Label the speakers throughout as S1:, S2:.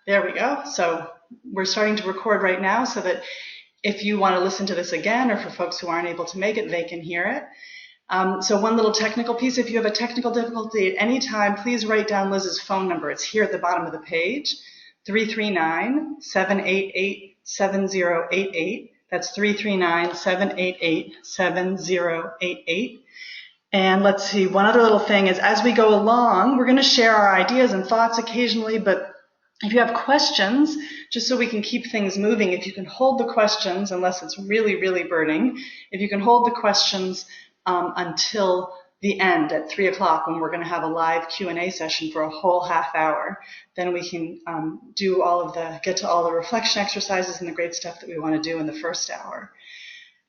S1: There we go. So we're starting to record right now so that if you want to listen to this again, or for folks who aren't able to make it, they can hear it. So one little technical piece, if you have a technical difficulty at any time, please write down Liz's phone number. It's here at the bottom of the page, 339-788-7088. That's 339-788-7088. And let's see, one other little thing is as we go along, we're going to share our ideas and thoughts occasionally, but if you have questions, just so we can keep things moving, if you can hold the questions, unless it's really, really burning, if you can hold the questions until the end at 3 o'clock when we're going to have a live Q&A session for a whole half hour, then we can get to all the reflection exercises and the great stuff that we want to do in the first hour.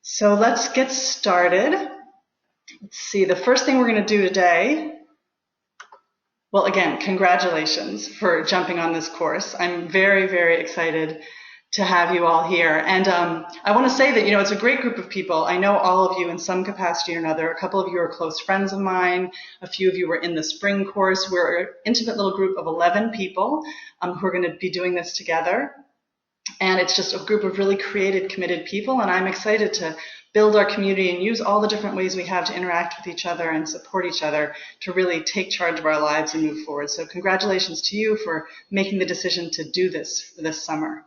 S1: So let's get started. Let's see, the first thing we're going to do today, well, again, congratulations for jumping on this course. I'm very, very excited to have you all here. And I want to say that, it's a great group of people. I know all of you in some capacity or another. A couple of you are close friends of mine. A few of you were in the spring course. We're an intimate little group of 11 people who are going to be doing this together. And it's just a group of really creative, committed people. And I'm excited to build our community and use all the different ways we have to interact with each other and support each other to really take charge of our lives and move forward. So congratulations to you for making the decision to do this summer.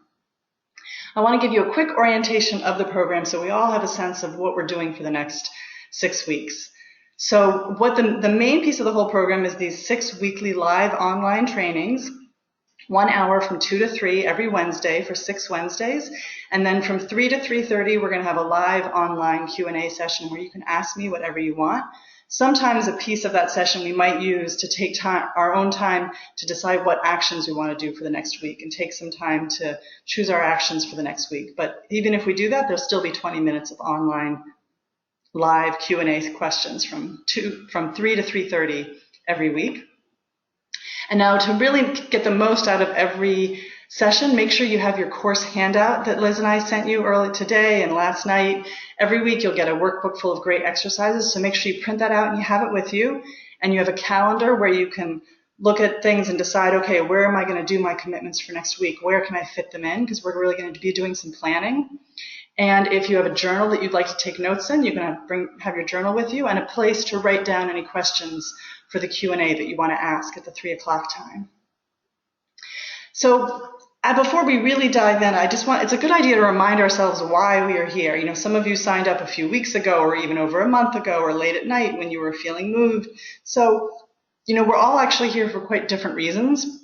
S1: I want to give you a quick orientation of the program so we all have a sense of what we're doing for the next 6 weeks. So what the main piece of the whole program is these 6 weekly live online trainings, 1 hour from 2 to 3 every Wednesday for 6 Wednesdays. And then from 3 to 3:30, we're going to have a live online Q&A session where you can ask me whatever you want. Sometimes a piece of that session we might use to take our own time to decide what actions we want to do for the next week and take some time to choose our actions for the next week. But even if we do that, there'll still be 20 minutes of online live Q&A questions from 3 to 3:30 every week. And now to really get the most out of every session, make sure you have your course handout that Liz and I sent you early today and last night. Every week you'll get a workbook full of great exercises, so make sure you print that out and you have it with you. And you have a calendar where you can look at things and decide, okay, where am I going to do my commitments for next week? Where can I fit them in? Because we're really going to be doing some planning. And if you have a journal that you'd like to take notes in, you can have your journal with you and a place to write down any questions for the Q&A that you want to ask at the 3 o'clock time. So before we really dive in, it's a good idea to remind ourselves why we are here. Some of you signed up a few weeks ago or even over a month ago or late at night when you were feeling moved. So, we're all actually here for quite different reasons.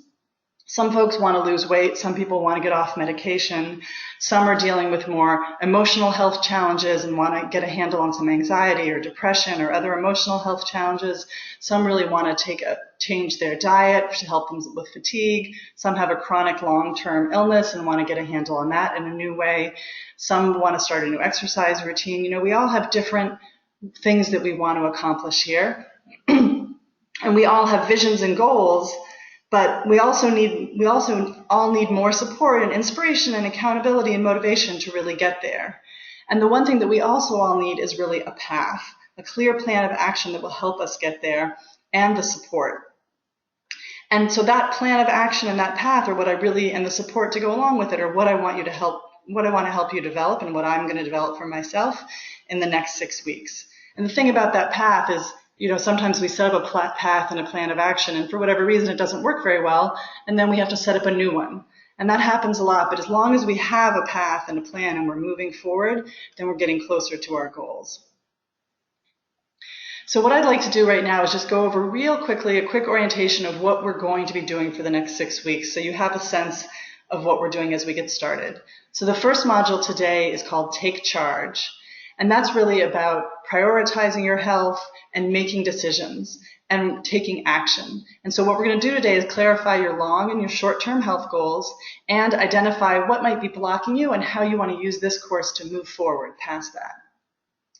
S1: Some folks want to lose weight. Some people want to get off medication. Some are dealing with more emotional health challenges and want to get a handle on some anxiety or depression or other emotional health challenges. Some really want to change their diet to help them with fatigue. Some have a chronic long-term illness and want to get a handle on that in a new way. Some want to start a new exercise routine. We all have different things that we want to accomplish here. And we all have visions and goals. But we also all need more support and inspiration and accountability and motivation to really get there. And the one thing that we also all need is really a path, a clear plan of action that will help us get there and the support. And so that plan of action and that path and the support to go along with it are what I want to help you develop and what I'm going to develop for myself in the next 6 weeks. And the thing about that path is, sometimes we set up a path and a plan of action, and for whatever reason, it doesn't work very well, and then we have to set up a new one. And that happens a lot, but as long as we have a path and a plan and we're moving forward, then we're getting closer to our goals. So what I'd like to do right now is just go over real quickly a quick orientation of what we're going to be doing for the next 6 weeks, so you have a sense of what we're doing as we get started. So the first module today is called Take Charge. And that's really about prioritizing your health and making decisions and taking action. And so what we're going to do today is clarify your long and your short-term health goals and identify what might be blocking you and how you want to use this course to move forward past that.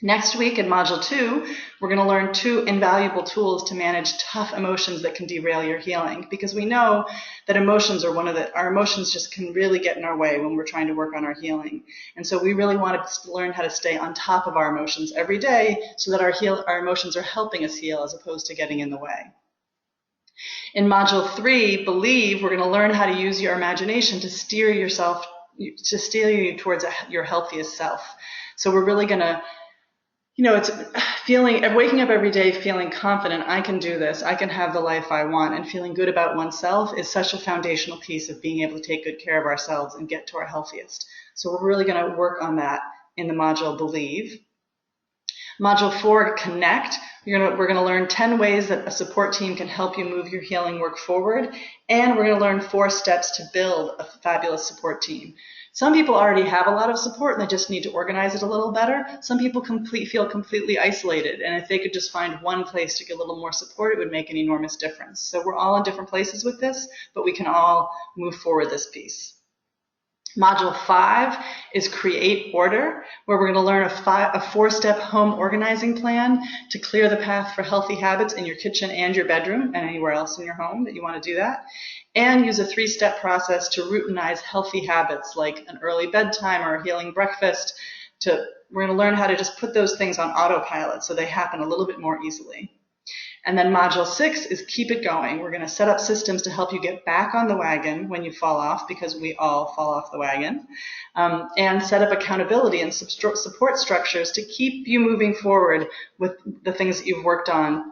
S1: Next week in Module 2, we're going to learn 2 invaluable tools to manage tough emotions that can derail your healing, because we know that our emotions just can really get in our way when we're trying to work on our healing. And so we really want to learn how to stay on top of our emotions every day so that our emotions are helping us heal as opposed to getting in the way. In Module 3, Believe, we're going to learn how to use your imagination to steer you towards your healthiest self. So we're really going to, it's waking up every day feeling confident, I can do this, I can have the life I want, and feeling good about oneself is such a foundational piece of being able to take good care of ourselves and get to our healthiest. So we're really going to work on that in the module Believe. Module 4, Connect. We're going to learn 10 ways that a support team can help you move your healing work forward, and we're going to learn 4 steps to build a fabulous support team. Some people already have a lot of support and they just need to organize it a little better. Some people feel completely isolated, and if they could just find one place to get a little more support, it would make an enormous difference. So we're all in different places with this, but we can all move forward this piece. Module 5 is Create Order, where we're going to learn a 4-step home organizing plan to clear the path for healthy habits in your kitchen and your bedroom and anywhere else in your home that you want to do that, and use a 3-step process to routinize healthy habits like an early bedtime or a healing breakfast. We're going to learn how to just put those things on autopilot so they happen a little bit more easily. And then Module 6 is Keep It Going. We're going to set up systems to help you get back on the wagon when you fall off, because we all fall off the wagon, and set up accountability and support structures to keep you moving forward with the things that you've worked on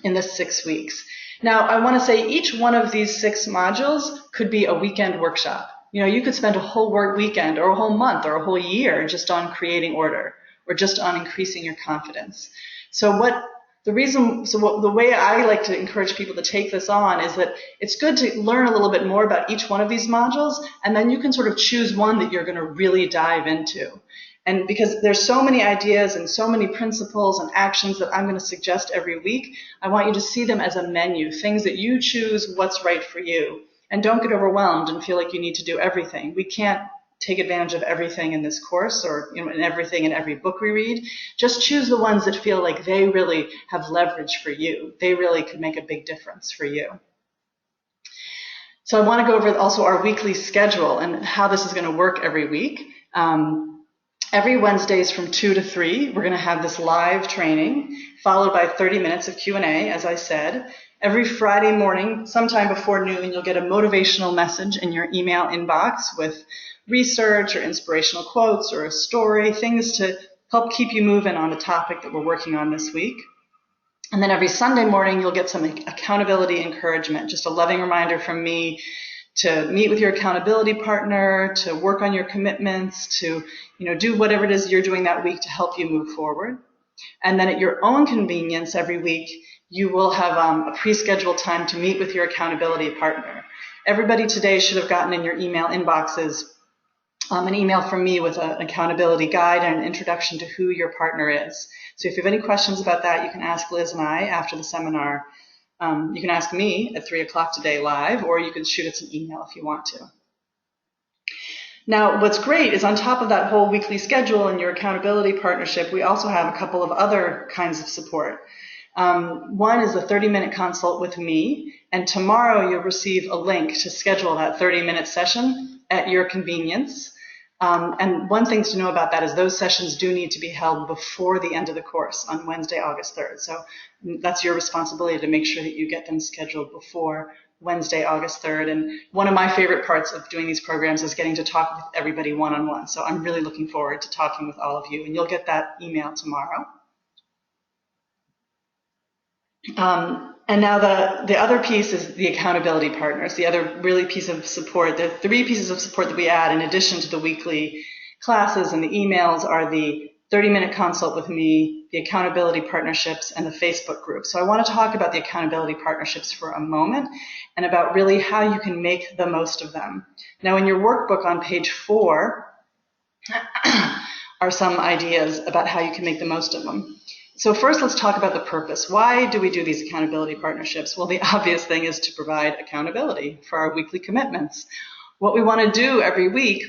S1: in this 6 weeks. Now, I want to say each one of these 6 modules could be a weekend workshop. You could spend a whole weekend or a whole month or a whole year just on creating order or just on increasing your confidence. The way I like to encourage people to take this on is that it's good to learn a little bit more about each one of these modules, and then you can sort of choose one that you're going to really dive into. And because there's so many ideas and so many principles and actions that I'm going to suggest every week, I want you to see them as a menu, things that you choose what's right for you. And don't get overwhelmed and feel like you need to do everything. We can't take advantage of everything in this course or in everything in every book we read. Just choose the ones that feel like they really have leverage for you. They really could make a big difference for you. So I want to go over also our weekly schedule and how this is going to work every week. Every Wednesdays from 2 to 3, we're going to have this live training, followed by 30 minutes of Q&A, as I said. Every Friday morning, sometime before noon, you'll get a motivational message in your email inbox with research or inspirational quotes or a story, things to help keep you moving on the topic that we're working on this week. And then every Sunday morning, you'll get some accountability encouragement, just a loving reminder from me to meet with your accountability partner, to work on your commitments, to do whatever it is you're doing that week to help you move forward. And then at your own convenience every week, you will have a pre-scheduled time to meet with your accountability partner. Everybody today should have gotten in your email inboxes an email from me with an accountability guide and an introduction to who your partner is. So if you have any questions about that, you can ask Liz and I after the seminar. You can ask me at 3 o'clock today live, or you can shoot us an email if you want to. Now, what's great is on top of that whole weekly schedule and your accountability partnership, we also have a couple of other kinds of support. One is a 30-minute consult with me, and tomorrow you'll receive a link to schedule that 30-minute session at your convenience. And one thing to know about that is those sessions do need to be held before the end of the course on Wednesday, August 3rd. So that's your responsibility to make sure that you get them scheduled before Wednesday, August 3rd. And one of my favorite parts of doing these programs is getting to talk with everybody one-on-one. So I'm really looking forward to talking with all of you, and you'll get that email tomorrow. And now the other piece is the accountability partners, the other really piece of support. The 3 pieces of support that we add in addition to the weekly classes and the emails are the 30-minute consult with me, the accountability partnerships, and the Facebook group. So I want to talk about the accountability partnerships for a moment and about really how you can make the most of them. Now in your workbook on page 4 are some ideas about how you can make the most of them. So first, let's talk about the purpose. Why do we do these accountability partnerships? Well, the obvious thing is to provide accountability for our weekly commitments. What we want to do every week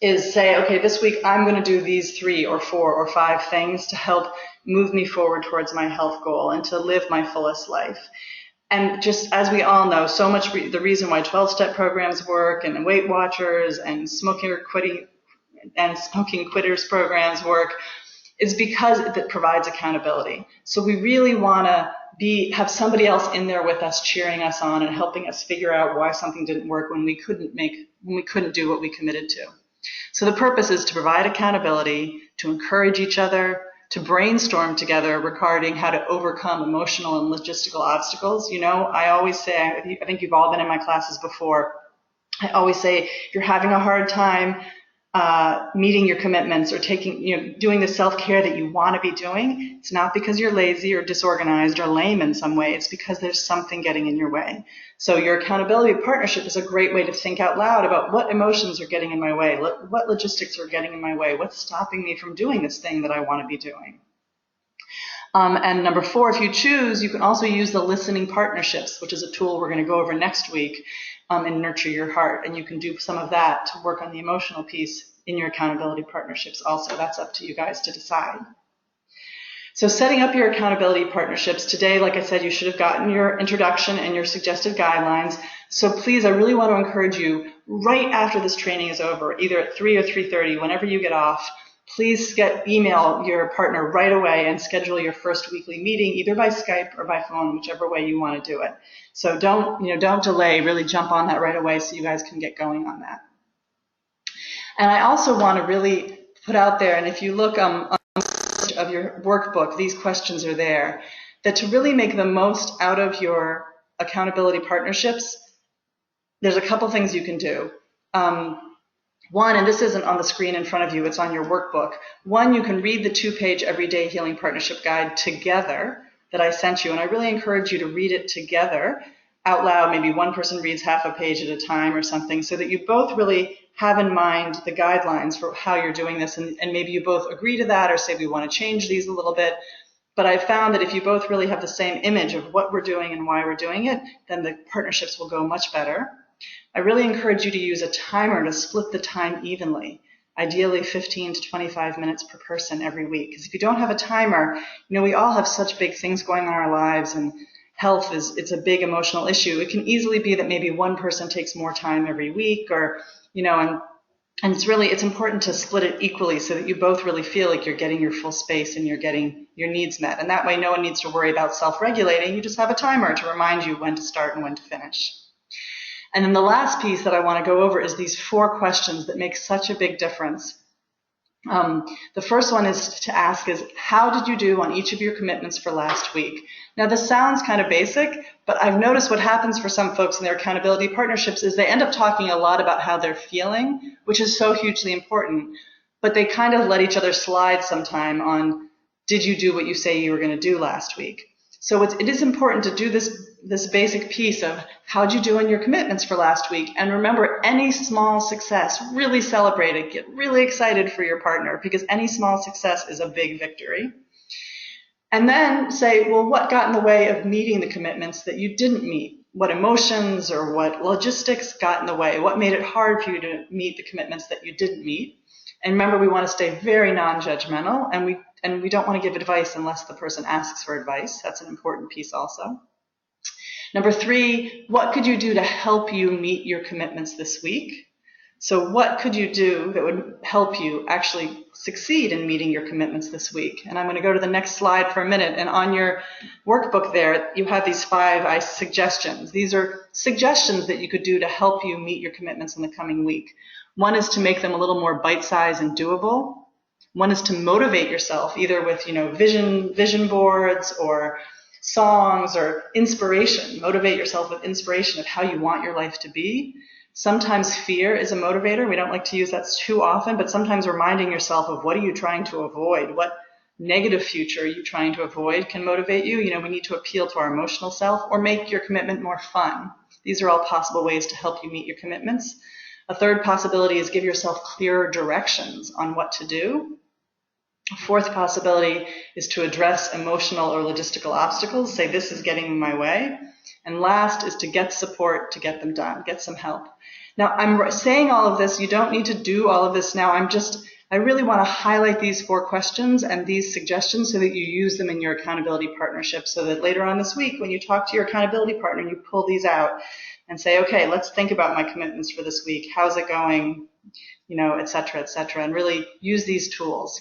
S1: is say, okay, this week I'm going to do these 3 or 4 or 5 things to help move me forward towards my health goal and to live my fullest life. And just as we all know, so much the reason why 12-step programs work and Weight Watchers and smoking quitters programs work is because it provides accountability. So we really want to have somebody else in there with us, cheering us on and helping us figure out why something didn't work when we couldn't do what we committed to. So the purpose is to provide accountability, to encourage each other, to brainstorm together regarding how to overcome emotional and logistical obstacles. You know, I always say, I think you've all been in my classes before, I always say, if you're having a hard time meeting your commitments or doing the self-care that you want to be doing, it's not because you're lazy or disorganized or lame in some way. It's because there's something getting in your way. So your accountability partnership is a great way to think out loud about what emotions are getting in my way, what logistics are getting in my way, what's stopping me from doing this thing that I want to be doing. And number 4, if you choose, you can also use the listening partnerships, which is a tool we're going to go over next week, and nurture your heart. And you can do some of that to work on the emotional piece in your accountability partnerships also. That's up to you guys to decide. So setting up your accountability partnerships today, like I said, you should have gotten your introduction and your suggested guidelines. So please, I really want to encourage you, right after this training is over, either at 3 or 3:30, whenever you get off, please email your partner right away and schedule your first weekly meeting, either by Skype or by phone, whichever way you want to do it. So don't delay, really jump on that right away so you guys can get going on that. And I also want to really put out there, and if you look on of your workbook, these questions are there, that to really make the most out of your accountability partnerships, there's a couple things you can do. One, and this isn't on the screen in front of you, it's on your workbook. One, you can read the 2-page Everyday Healing Partnership Guide together that I sent you, and I really encourage you to read it together out loud. Maybe one person reads half a page at a time or something, so that you both really have in mind the guidelines for how you're doing this, and maybe you both agree to that or say we want to change these a little bit. But I found that if you both really have the same image of what we're doing and why we're doing it, then the partnerships will go much better. I really encourage you to use a timer to split the time evenly, ideally 15 to 25 minutes per person every week. Because if you don't have a timer, we all have such big things going on in our lives, and health it's a big emotional issue. It can easily be that maybe one person takes more time every week, or, and it's important to split it equally so that you both really feel like you're getting your full space and you're getting your needs met. And that way no one needs to worry about self-regulating. You just have a timer to remind you when to start and when to finish. And then the last piece that I want to go over is these 4 questions that make such a big difference. The first one is to ask is, how did you do on each of your commitments for last week? Now, this sounds kind of basic, but I've noticed what happens for some folks in their accountability partnerships is they end up talking a lot about how they're feeling, which is so hugely important, but they kind of let each other slide sometime on, did you do what you say you were going to do last week? So it is important to do this basic piece of how'd you do on your commitments for last week? And remember, any small success, really celebrate it. Get really excited for your partner, because any small success is a big victory. And then say, well, what got in the way of meeting the commitments that you didn't meet? What emotions or what logistics got in the way? What made it hard for you to meet the commitments that you didn't meet? And remember, we want to stay very non-judgmental, and we don't want to give advice unless the person asks for advice. That's an important piece also. Number 3, what could you do to help you meet your commitments this week? So what could you do that would help you actually succeed in meeting your commitments this week? And I'm going to go to the next slide for a minute. And on your workbook there, you have these 5 suggestions. These are suggestions that you could do to help you meet your commitments in the coming week. One is to make them a little more bite-sized and doable. One is to motivate yourself, either with vision boards or songs or inspiration. Motivate yourself with inspiration of how you want your life to be. Sometimes fear is a motivator. We don't like to use that too often, but sometimes reminding yourself of what are you trying to avoid, what negative future are you trying to avoid can motivate you. We need to appeal to our emotional self or make your commitment more fun. These are all possible ways to help you meet your commitments. A third possibility is give yourself clearer directions on what to do. A fourth possibility is to address emotional or logistical obstacles, say this is getting in my way. And last is to get support to get them done, get some help. Now, I'm saying all of this, you don't need to do all of this now. I really want to highlight these 4 questions and these suggestions so that you use them in your accountability partnership, so that later on this week, when you talk to your accountability partner, you pull these out and say, okay, let's think about my commitments for this week. How's it going? Et cetera, and really use these tools.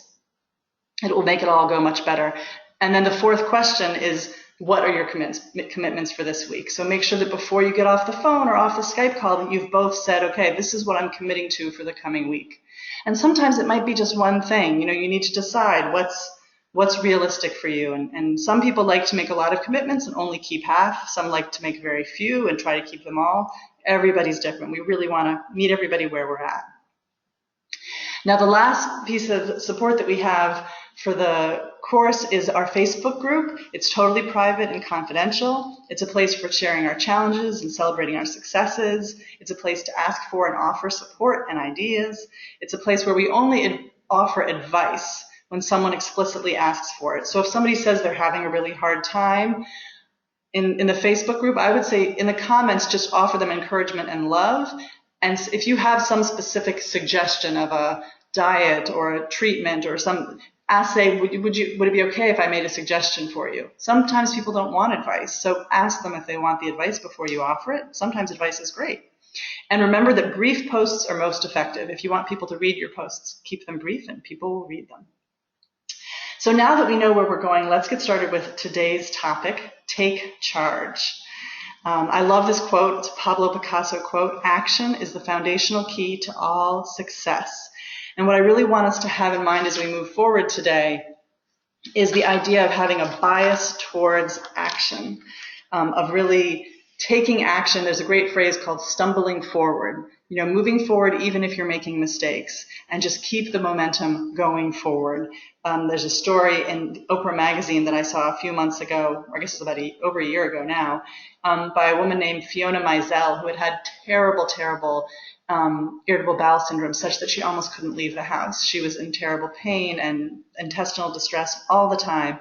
S1: It will make it all go much better. And then the 4th question is, what are your commitments for this week. So make sure that before you get off the phone or off the Skype call that you've both said, okay, this is what I'm committing to for the coming week. And sometimes it might be just one thing. You need to decide what's realistic for you. And some people like to make a lot of commitments and only keep half. Some like to make very few and try to keep them all. Everybody's different. We really want to meet everybody where we're at. Now, the last piece of support that we have for the course is our Facebook group. It's totally private and confidential. It's a place for sharing our challenges and celebrating our successes. It's a place to ask for and offer support and ideas. It's a place where we only offer advice when someone explicitly asks for it. So if somebody says they're having a really hard time in the Facebook group, I would say in the comments, just offer them encouragement and love. And if you have some specific suggestion of a diet or a treatment or some, say, would it be okay if I made a suggestion for you? Sometimes people don't want advice, so ask them if they want the advice before you offer it. Sometimes advice is great. And remember that brief posts are most effective. If you want people to read your posts, keep them brief and people will read them. So now that we know where we're going, let's get started with today's topic, take charge. I love this quote. It's a Pablo Picasso quote. Action is the foundational key to all success. And what I really want us to have in mind as we move forward today is the idea of having a bias towards action, of really taking action. There's a great phrase called stumbling forward, moving forward even if you're making mistakes, and just keep the momentum going forward. There's a story in Oprah magazine that I saw a few months ago, or I guess it's about over a year ago now, by a woman named Fiona Mizell, who had terrible irritable bowel syndrome, such that she almost couldn't leave the house. She was in terrible pain and intestinal distress all the time.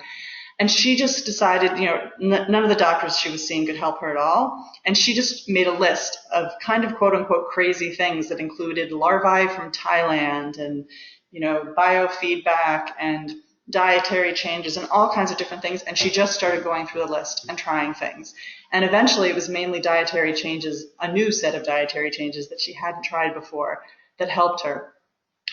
S1: And she just decided, none of the doctors she was seeing could help her at all. And she just made a list of kind of quote unquote crazy things that included larvae from Thailand and, biofeedback and dietary changes and all kinds of different things. And she just started going through the list and trying things. And eventually it was mainly dietary changes, a new set of dietary changes that she hadn't tried before that helped her.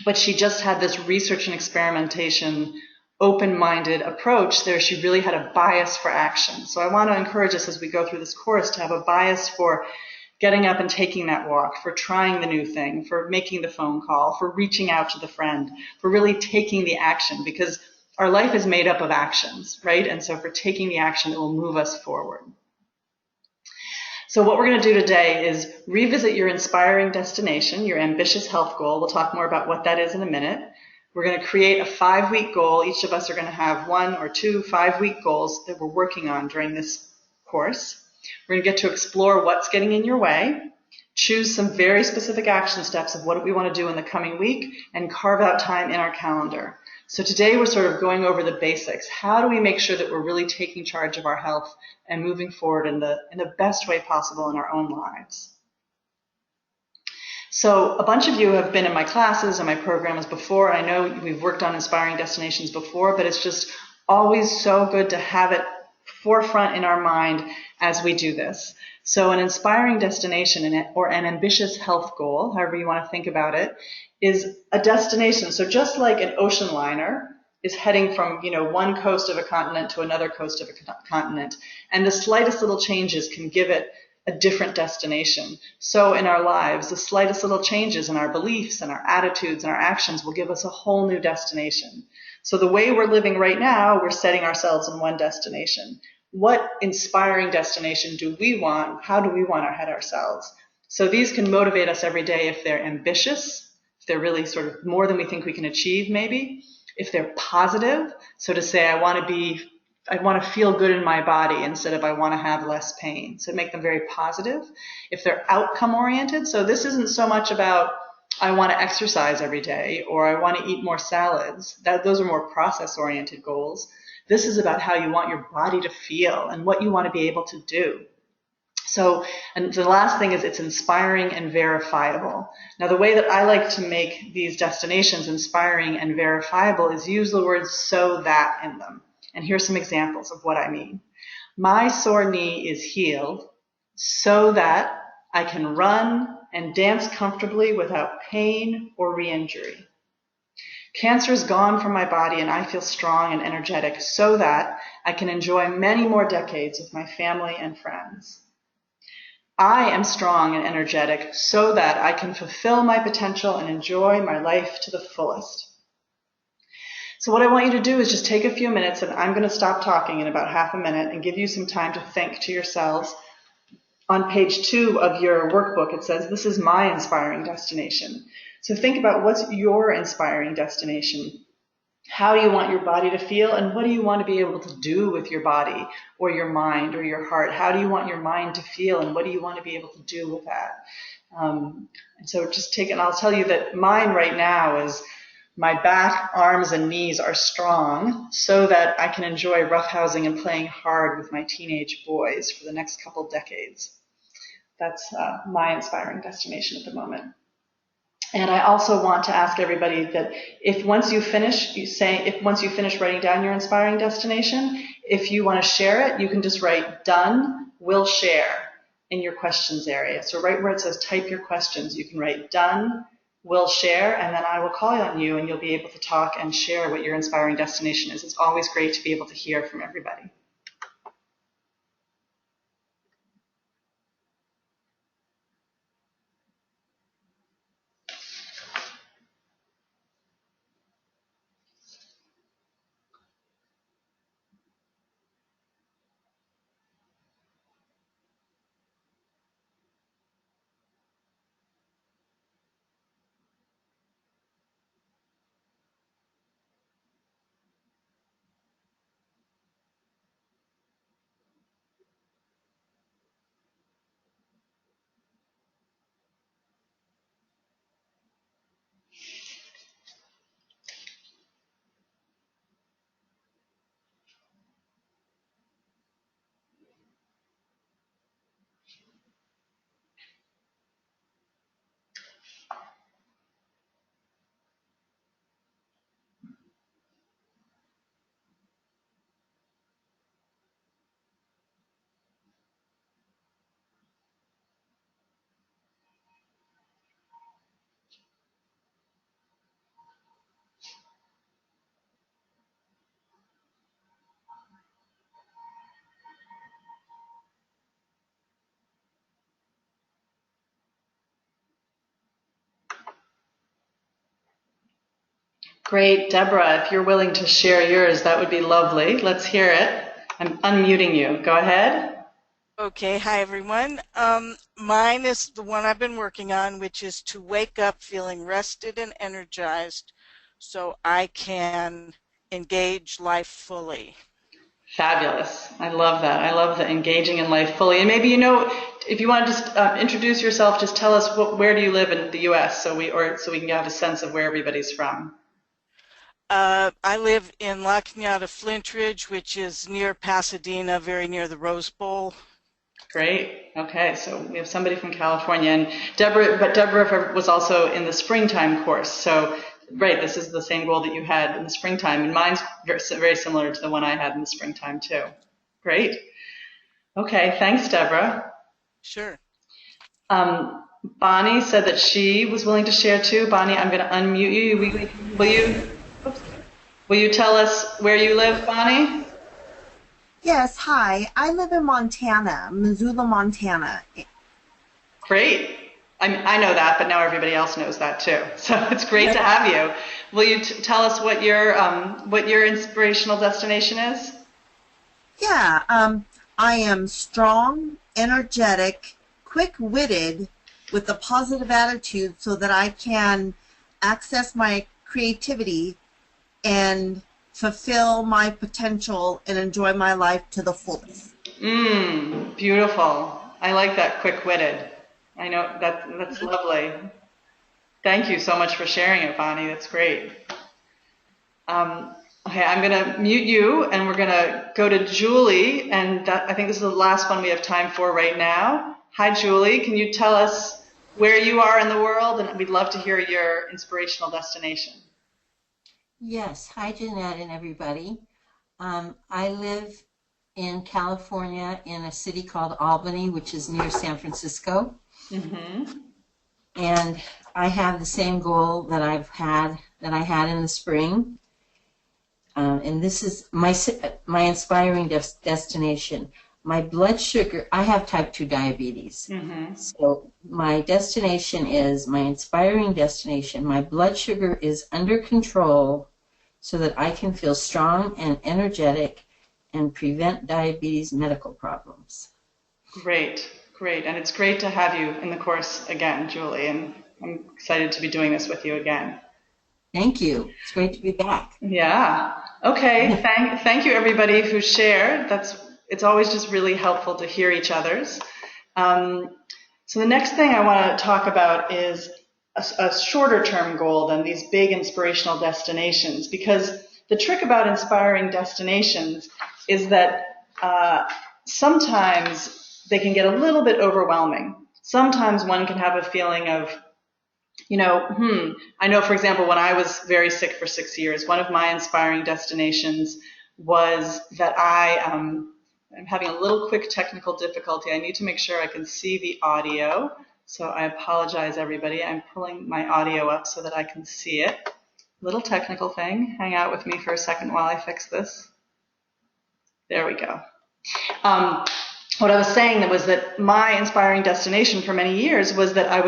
S1: But she just had this research and experimentation open-minded approach there. She really had a bias for action. So I want to encourage us as we go through this course to have a bias for getting up and taking that walk, for trying the new thing, for making the phone call, for reaching out to the friend, for really taking the action, because our life is made up of actions, right? And so for taking the action that will move us forward. So what we're going to do today is revisit your inspiring destination, your ambitious health goal. We'll talk more about what that is in a minute. We're going to create a 5-week goal. Each of us are going to have 1 or 2 5-week goals that we're working on during this course. We're going to get to explore what's getting in your way, choose some very specific action steps of what we want to do in the coming week, and carve out time in our calendar. So today we're sort of going over the basics. How do we make sure that we're really taking charge of our health and moving forward in the best way possible in our own lives? So a bunch of you have been in my classes and my programs before. I know we've worked on inspiring destinations before, but it's just always so good to have it forefront in our mind as we do this. So an inspiring destination or an ambitious health goal, however you want to think about it, is a destination. So just like an ocean liner is heading from, one coast of a continent to another coast of a continent, and the slightest little changes can give it a different destination. So in our lives, the slightest little changes in our beliefs and our attitudes and our actions will give us a whole new destination. So the way we're living right now, we're setting ourselves in one destination. What inspiring destination do we want? How do we want to head ourselves? So these can motivate us every day if they're ambitious, if they're really sort of more than we think we can achieve maybe, if they're positive, so to say I want to feel good in my body instead of I want to have less pain. So make them very positive. If they're outcome oriented, so this isn't so much about I want to exercise every day or I want to eat more salads. Those are more process oriented goals. This is about how you want your body to feel and what you want to be able to do. So, and the last thing is it's inspiring and verifiable. Now, the way that I like to make these destinations inspiring and verifiable is use the words so that in them. And here's some examples of what I mean. My sore knee is healed so that I can run and dance comfortably without pain or re-injury. Cancer is gone from my body and I feel strong and energetic so that I can enjoy many more decades with my family and friends. I am strong and energetic so that I can fulfill my potential and enjoy my life to the fullest. So what I want you to do is just take a few minutes, and I'm going to stop talking in about half a minute and give you some time to think to yourselves. On page 2 of your workbook, it says, this is my inspiring destination. So think about what's your inspiring destination. How do you want your body to feel, and what do you want to be able to do with your body or your mind or your heart? How do you want your mind to feel, and what do you want to be able to do with that? And so just take it, and I'll tell you that mine right now is my back, arms, and knees are strong so that I can enjoy roughhousing and playing hard with my teenage boys for the next couple decades. That's my inspiring destination at the moment. And I also want to ask everybody that if once you finish writing down your inspiring destination, if you want to share it, you can just write done, will share in your questions area. So right where it says type your questions, you can write done, will share, and then I will call on you and you'll be able to talk and share what your inspiring destination is. It's always great to be able to hear from everybody. Great, Deborah, if you're willing to share yours, that would be lovely. Let's hear it. I'm unmuting you. Go ahead.
S2: Okay, hi everyone. Mine is the one I've been working on, which is to wake up feeling rested and energized so I can engage life fully.
S1: Fabulous. I love that. I love the engaging in life fully. And maybe, if you want to just introduce yourself, just tell us where do you live in the U.S. so we can have a sense of where everybody's from.
S2: I live in La Cañada Flintridge, which is near Pasadena, very near the Rose Bowl.
S1: Great. Okay, so we have somebody from California, and Deborah was also in the springtime course. So, right, this is the same goal that you had in the springtime, and mine's very similar to the one I had in the springtime too. Great. Okay, thanks, Deborah.
S2: Sure.
S1: Bonnie said that she was willing to share too. Bonnie, I'm going to unmute you. Will you tell us where you live, Bonnie?
S3: Yes, hi. I live in Montana, Missoula, Montana.
S1: Great. I know that, but now everybody else knows that too. So it's great to have you. Will you tell us what your inspirational destination is?
S3: Yeah, I am strong, energetic, quick-witted, with a positive attitude so that I can access my creativity and fulfill my potential and enjoy my life to the fullest.
S1: Beautiful. I like that, quick-witted. I know that's lovely. Thank you so much for sharing it, Bonnie. That's great. Okay, I'm going to mute you, and we're going to go to Julie, and I think this is the last one we have time for right now. Hi, Julie. Can you tell us where you are in the world? And we'd love to hear your inspirational destination.
S4: Yes. Hi, Jeanette and everybody. I live in California in a city called Albany, which is near San Francisco.
S1: Mm-hmm.
S4: And I have the same goal that I had in the spring. and this is my inspiring destination. My blood sugar, I have type 2 diabetes. So my destination is, my inspiring destination, my blood sugar is under control so that I can feel strong and energetic and prevent diabetes medical problems.
S1: Great, great. And it's great to have you in the course again, Julie, and I'm excited to be doing this with you again.
S4: Thank you. It's great to be back.
S1: Yeah. Okay. Thank you, everybody who shared. It's always just really helpful to hear each other's. So the next thing I want to talk about is a shorter term goal than these big inspirational destinations, because the trick about inspiring destinations is that sometimes they can get a little bit overwhelming. Sometimes one can have a feeling of, I know, for example, when I was very sick for 6 years, one of my inspiring destinations was that I'm having a little quick technical difficulty. I need to make sure I can see the audio. So I apologize, everybody. I'm pulling my audio up so that I can see it. Little technical thing. Hang out with me for a second while I fix this. There we go. What I was saying was that my inspiring destination for many years was that I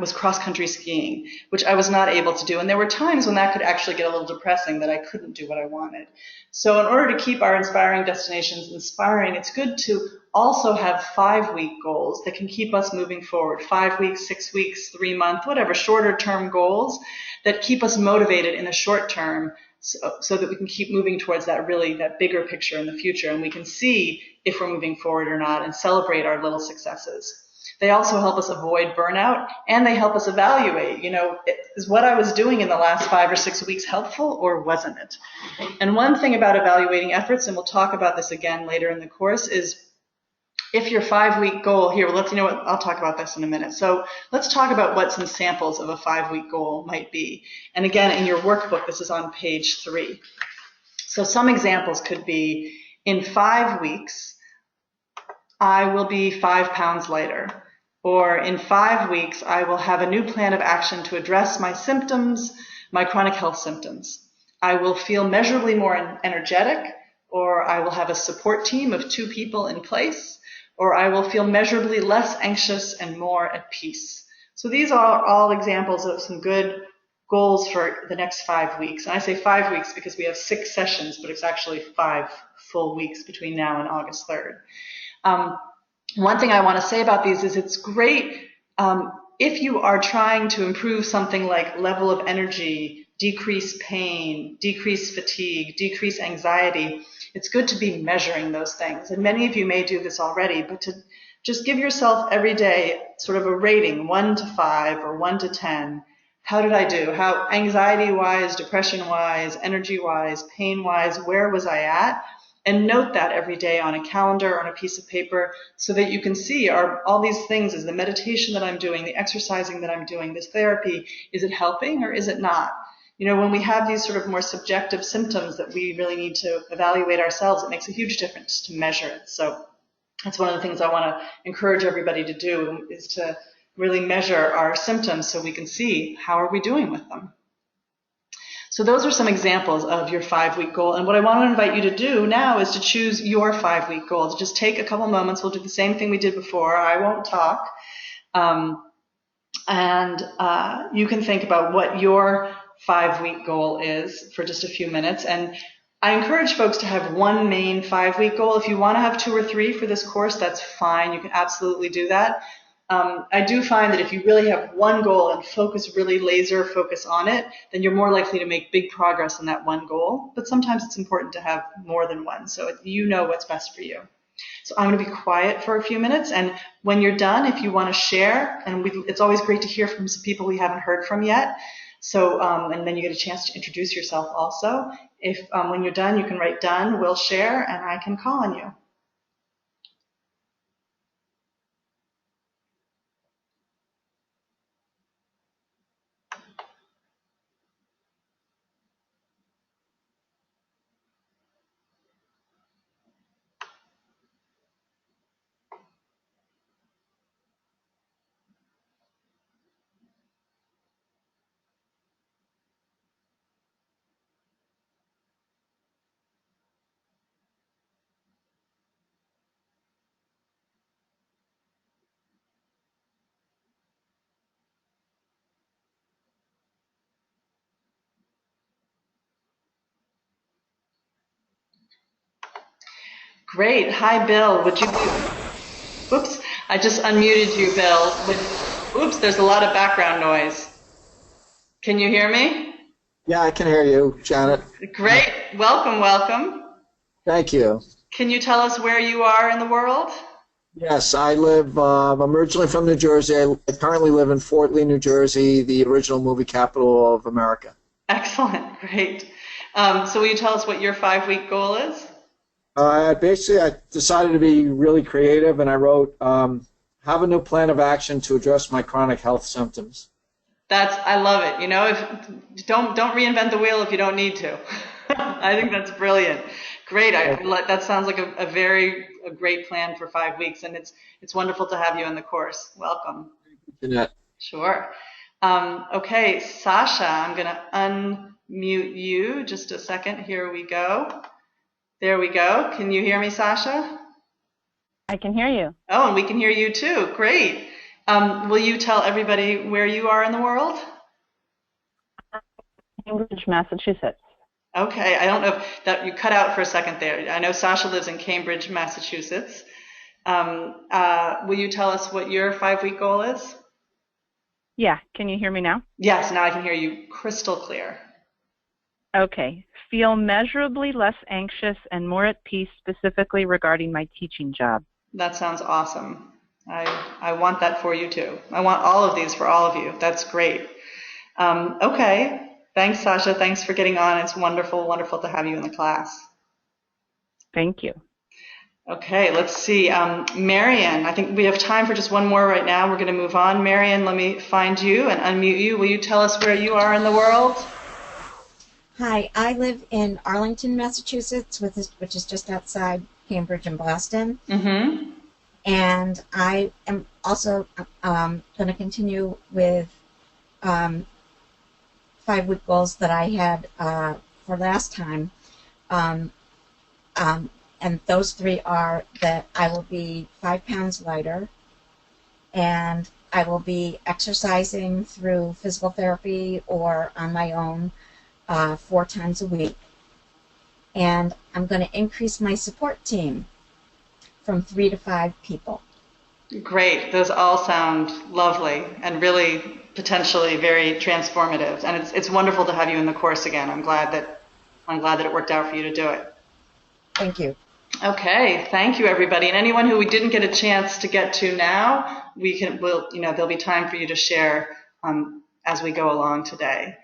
S1: was cross-country skiing, which I was not able to do. And there were times when that could actually get a little depressing, that I couldn't do what I wanted. So in order to keep our inspiring destinations inspiring, it's good to also have 5-week goals that can keep us moving forward. 5 weeks, 6 weeks, 3 months, whatever, shorter term goals that keep us motivated in the short term, so that we can keep moving towards that bigger picture in the future, and we can see if we're moving forward or not and celebrate our little successes. They also help us avoid burnout, and they help us evaluate, is what I was doing in the last 5 or 6 weeks helpful, or wasn't it? And one thing about evaluating efforts, and we'll talk about this again later in the course, is if your 5-week goal here, I'll talk about this in a minute. So let's talk about what some samples of a 5-week goal might be. And again, in your workbook, this is on page 3. So some examples could be, in 5 weeks, I will be 5 pounds lighter. Or in 5 weeks, I will have a new plan of action to address my symptoms, my chronic health symptoms. I will feel measurably more energetic, or I will have a support team of 2 people in place, or I will feel measurably less anxious and more at peace. So these are all examples of some good goals for the next 5 weeks. And I say 5 weeks because we have 6 sessions, but it's actually 5 full weeks between now and August 3rd. One thing I want to say about these is it's great if you are trying to improve something like level of energy, decrease pain, decrease fatigue, decrease anxiety. It's good to be measuring those things. And many of you may do this already, but to just give yourself every day sort of a rating, 1 to 5 or 1 to 10. How did I do? How anxiety-wise, depression-wise, energy-wise, pain-wise, where was I at? And note that every day on a calendar or on a piece of paper so that you can see, are all these things, is the meditation that I'm doing, the exercising that I'm doing, this therapy, is it helping or is it not? When we have these sort of more subjective symptoms that we really need to evaluate ourselves, it makes a huge difference to measure it. So that's one of the things I want to encourage everybody to do, is to really measure our symptoms so we can see how are we doing with them. So those are some examples of your 5-week goal. And what I want to invite you to do now is to choose your 5-week goal. To just take a couple moments. We'll do the same thing we did before. I won't talk. And you can think about what your 5-week goal is for just a few minutes. And I encourage folks to have one main 5-week goal. If you want to have 2 or 3 for this course, that's fine. You can absolutely do that. I do find that if you really have one goal and really laser focus on it, then you're more likely to make big progress on that one goal. But sometimes it's important to have more than one, so you know what's best for you. So I'm going to be quiet for a few minutes, and when you're done, if you want to share, and it's always great to hear from some people we haven't heard from yet. So, and then you get a chance to introduce yourself also. If when you're done, you can write done, we'll share, and I can call on you. Great. Hi, Bill. Would you oops, I just unmuted you, Bill. Oops, there's a lot of background noise. Can you hear me?
S5: Yeah, I can hear you, Janet.
S1: Great. Welcome, welcome.
S5: Thank you.
S1: Can you tell us where you are in the world?
S5: Yes, I live, I'm originally from New Jersey. I currently live in Fort Lee, New Jersey, the original movie capital of America.
S1: Excellent. Great. So will you tell us what your 5-week goal is?
S5: Basically, I decided to be really creative, and I wrote, have a new plan of action to address my chronic health symptoms.
S1: I love it. You know, don't reinvent the wheel if you don't need to. I think that's brilliant. Great. That sounds like a great plan for 5 weeks, and it's wonderful to have you in the course. Welcome.
S5: Jeanette.
S1: Sure. Okay, Sasha, I'm going to unmute you. Just a second. Here we go. There we go. Can you hear me, Sasha?
S6: I can hear you.
S1: Oh, and we can hear you too. Great. Will you tell everybody where you are in the world?
S6: Cambridge, Massachusetts.
S1: Okay, I don't know if that you cut out for a second there. I know Sasha lives in Cambridge, Massachusetts. Will you tell us what your 5-week goal is?
S6: Yeah, can you hear me now?
S1: Yes, now I can hear you crystal clear.
S6: Okay. Feel measurably less anxious and more at peace, specifically regarding my teaching job.
S1: That sounds awesome. I want that for you too. I want all of these for all of you. That's great. Okay. Thanks, Sasha. Thanks for getting on. It's wonderful, wonderful to have you in the class.
S6: Thank you.
S1: Okay, let's see. Marion, I think we have time for just one more right now. We're going to move on. Marion, let me find you and unmute you. Will you tell us where you are in the world?
S7: Hi, I live in Arlington, Massachusetts, which is just outside Cambridge and Boston.
S1: Mm-hmm.
S7: And I am also going to continue with 5-week goals that I had for last time. And those 3 are that I will be 5 pounds lighter, and I will be exercising through physical therapy or on my own 4 times a week. And I'm going to increase my support team from 3 to 5 people. Great.
S1: Those all sound lovely and really potentially very transformative. And it's wonderful to have you in the course again. I'm glad that it worked out for you to do it.
S7: Thank you.
S1: Okay, thank you everybody. And anyone who we didn't get a chance to get to now, there'll be time for you to share as we go along today.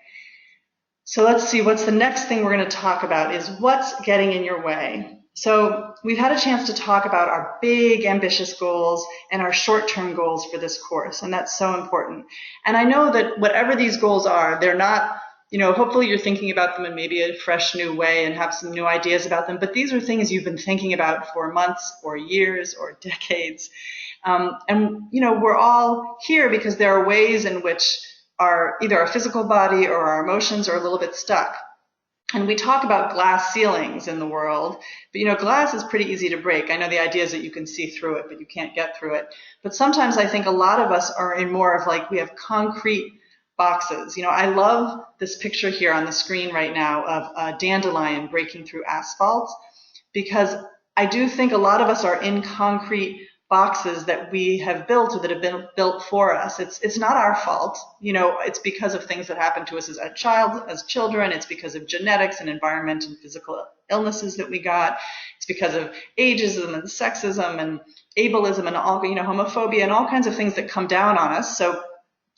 S1: So let's see, what's the next thing we're going to talk about is what's getting in your way. So we've had a chance to talk about our big ambitious goals and our short-term goals for this course, and that's so important. And I know that whatever these goals are, they're not, hopefully you're thinking about them in maybe a fresh new way and have some new ideas about them, but these are things you've been thinking about for months or years or decades. We're all here because there are ways in which either our physical body or our emotions are a little bit stuck. And we talk about glass ceilings in the world, but glass is pretty easy to break. I know the idea is that you can see through it, but you can't get through it. But sometimes I think a lot of us are in more of we have concrete boxes. I love this picture here on the screen right now of a dandelion breaking through asphalt, because I do think a lot of us are in concrete boxes that we have built or that have been built for us. It's not our fault. It's because of things that happen to us as children. It's because of genetics and environment and physical illnesses that we got. It's because of ageism and sexism and ableism and all, homophobia and all kinds of things that come down on us. So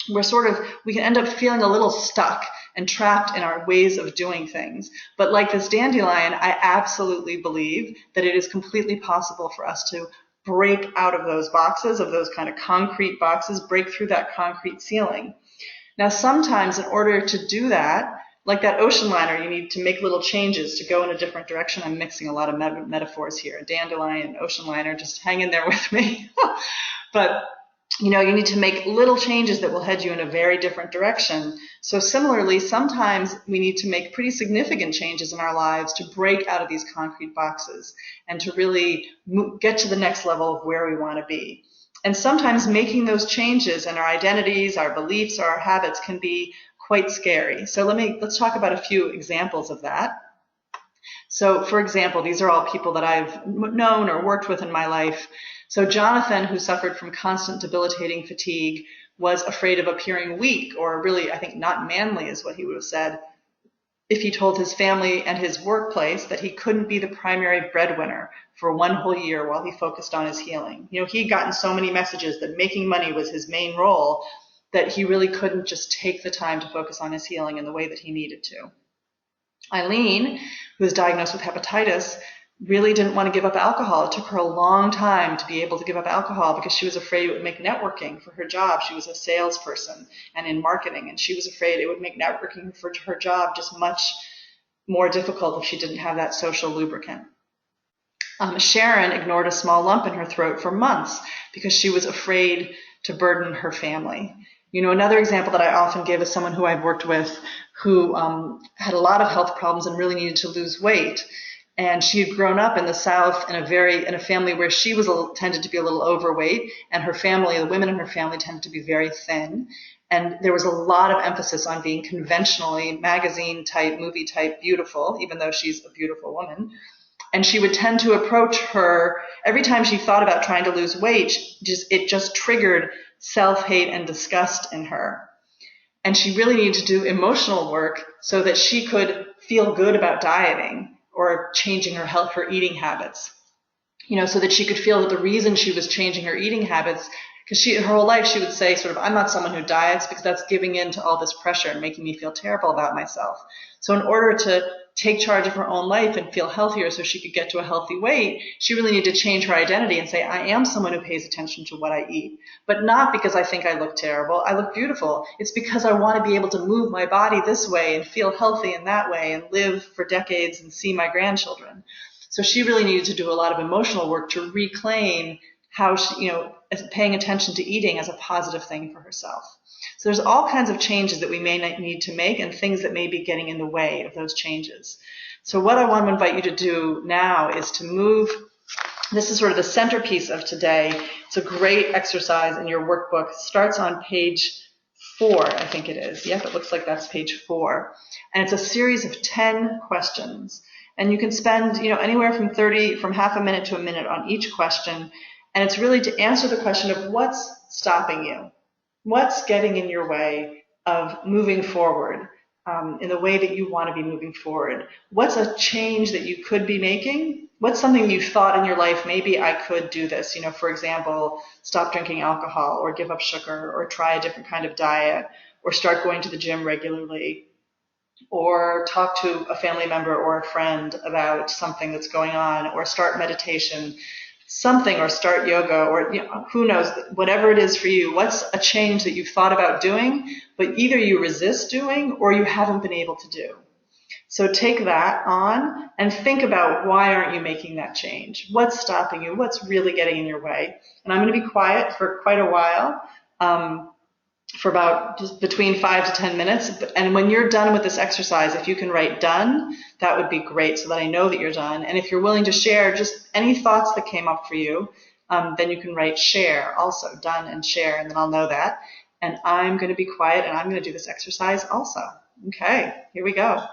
S1: we can end up feeling a little stuck and trapped in our ways of doing things. But like this dandelion, I absolutely believe that it is completely possible for us to break out of those boxes, of those kind of concrete boxes, break through that concrete ceiling. Now, sometimes in order to do that, like that ocean liner, you need to make little changes to go in a different direction. I'm mixing a lot of metaphors here. A dandelion, ocean liner, just hang in there with me. But you need to make little changes that will head you in a very different direction. So similarly, sometimes we need to make pretty significant changes in our lives to break out of these concrete boxes and to really get to the next level of where we want to be. And sometimes making those changes in our identities, our beliefs, or our habits can be quite scary. So let's talk about a few examples of that. So, for example, these are all people that I've known or worked with in my life. So Jonathan, who suffered from constant debilitating fatigue, was afraid of appearing weak, or really, I think, not manly is what he would have said, if he told his family and his workplace that he couldn't be the primary breadwinner for one whole year while he focused on his healing. He'd gotten so many messages that making money was his main role that he really couldn't just take the time to focus on his healing in the way that he needed to. Eileen, who was diagnosed with hepatitis, really didn't want to give up alcohol. It took her a long time to be able to give up alcohol because she was afraid it would make networking for her job. She was a salesperson and in marketing, and she was afraid it would make networking for her job just much more difficult if she didn't have that social lubricant. Sharon ignored a small lump in her throat for months because she was afraid to burden her family. Another example that I often give is someone who I've worked with who had a lot of health problems and really needed to lose weight. And she had grown up in the South in a family where she was tended to be a little overweight, and her family, the women in her family, tended to be very thin. And there was a lot of emphasis on being conventionally magazine type, movie type beautiful, even though she's a beautiful woman. And she would tend to approach her every time she thought about trying to lose weight. It just triggered self-hate and disgust in her. And she really needed to do emotional work so that she could feel good about dieting or changing her eating habits. So that she could feel that the reason she was changing her eating habits, because her whole life she would say sort of, I'm not someone who diets because that's giving in to all this pressure and making me feel terrible about myself. So in order to take charge of her own life and feel healthier so she could get to a healthy weight, she really needed to change her identity and say, I am someone who pays attention to what I eat, but not because I think I look terrible. I look beautiful. It's because I want to be able to move my body this way and feel healthy in that way and live for decades and see my grandchildren. So she really needed to do a lot of emotional work to reclaim how she, paying attention to eating as a positive thing for herself. So there's all kinds of changes that we may need to make and things that may be getting in the way of those changes. So what I want to invite you to do now is to move. This is sort of the centerpiece of today. It's a great exercise in your workbook. It starts on page 4, I think it is. Yep, it looks like that's page 4. And it's a series of 10 questions. And you can spend, anywhere from half a minute to a minute on each question. And it's really to answer the question of what's stopping you. What's getting in your way of moving forward in the way that you want to be moving forward? What's a change that you could be making? What's something you thought in your life, maybe I could do this? For example, stop drinking alcohol or give up sugar or try a different kind of diet or start going to the gym regularly or talk to a family member or a friend about something that's going on or start meditation. Something, or start yoga, or who knows, whatever it is for you. What's a change that you've thought about doing, but either you resist doing or you haven't been able to do? So take that on and think about, why aren't you making that change? What's stopping you? What's really getting in your way? And I'm going to be quiet for quite a while, for about just between 5 to 10 minutes. And when you're done with this exercise, if you can write done, that would be great so that I know that you're done. And if you're willing to share just any thoughts that came up for you, then you can write share also, done and share, and then I'll know that. And I'm going to be quiet and I'm going to do this exercise also. Okay, here we go.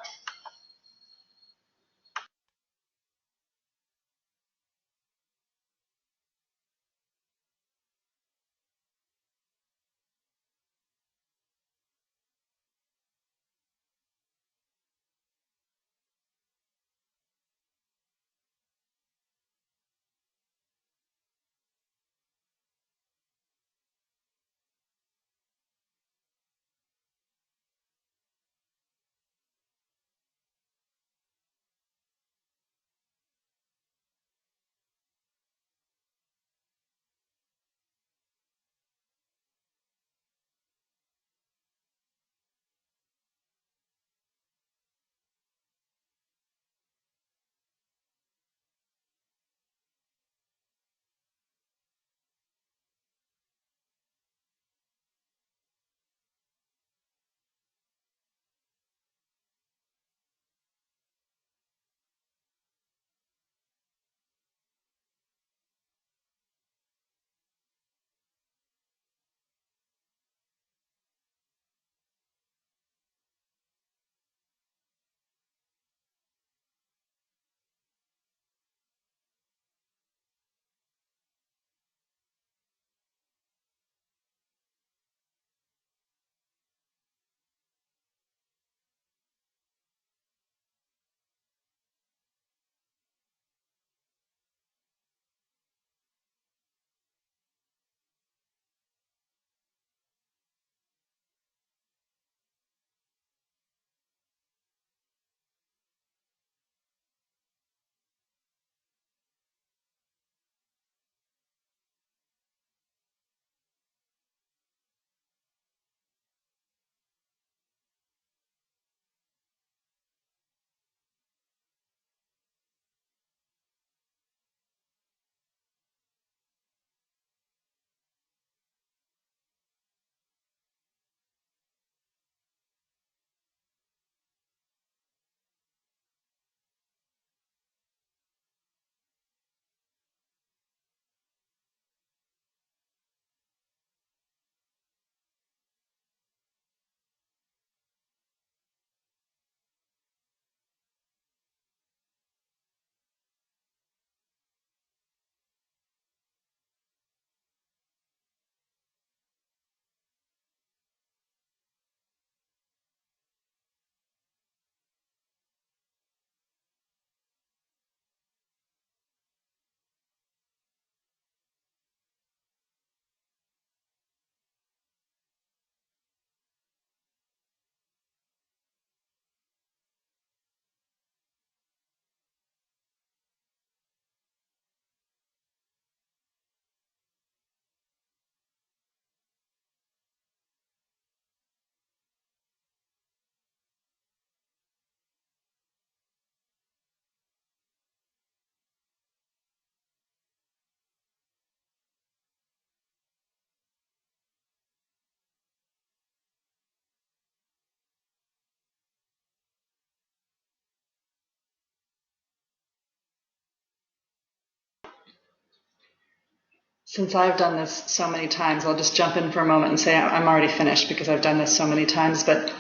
S1: Since I've done this so many times, I'll just jump in for a moment and say I'm already finished because I've done this so many times, but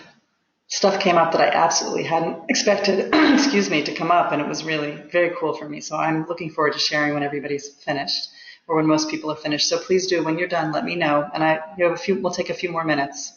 S1: stuff came up that I absolutely hadn't expected, excuse me, to come up, and it was really very cool for me. So I'm looking forward to sharing when everybody's finished, or when most people are finished. So please do, when you're done, let me know, and we'll take a few more minutes.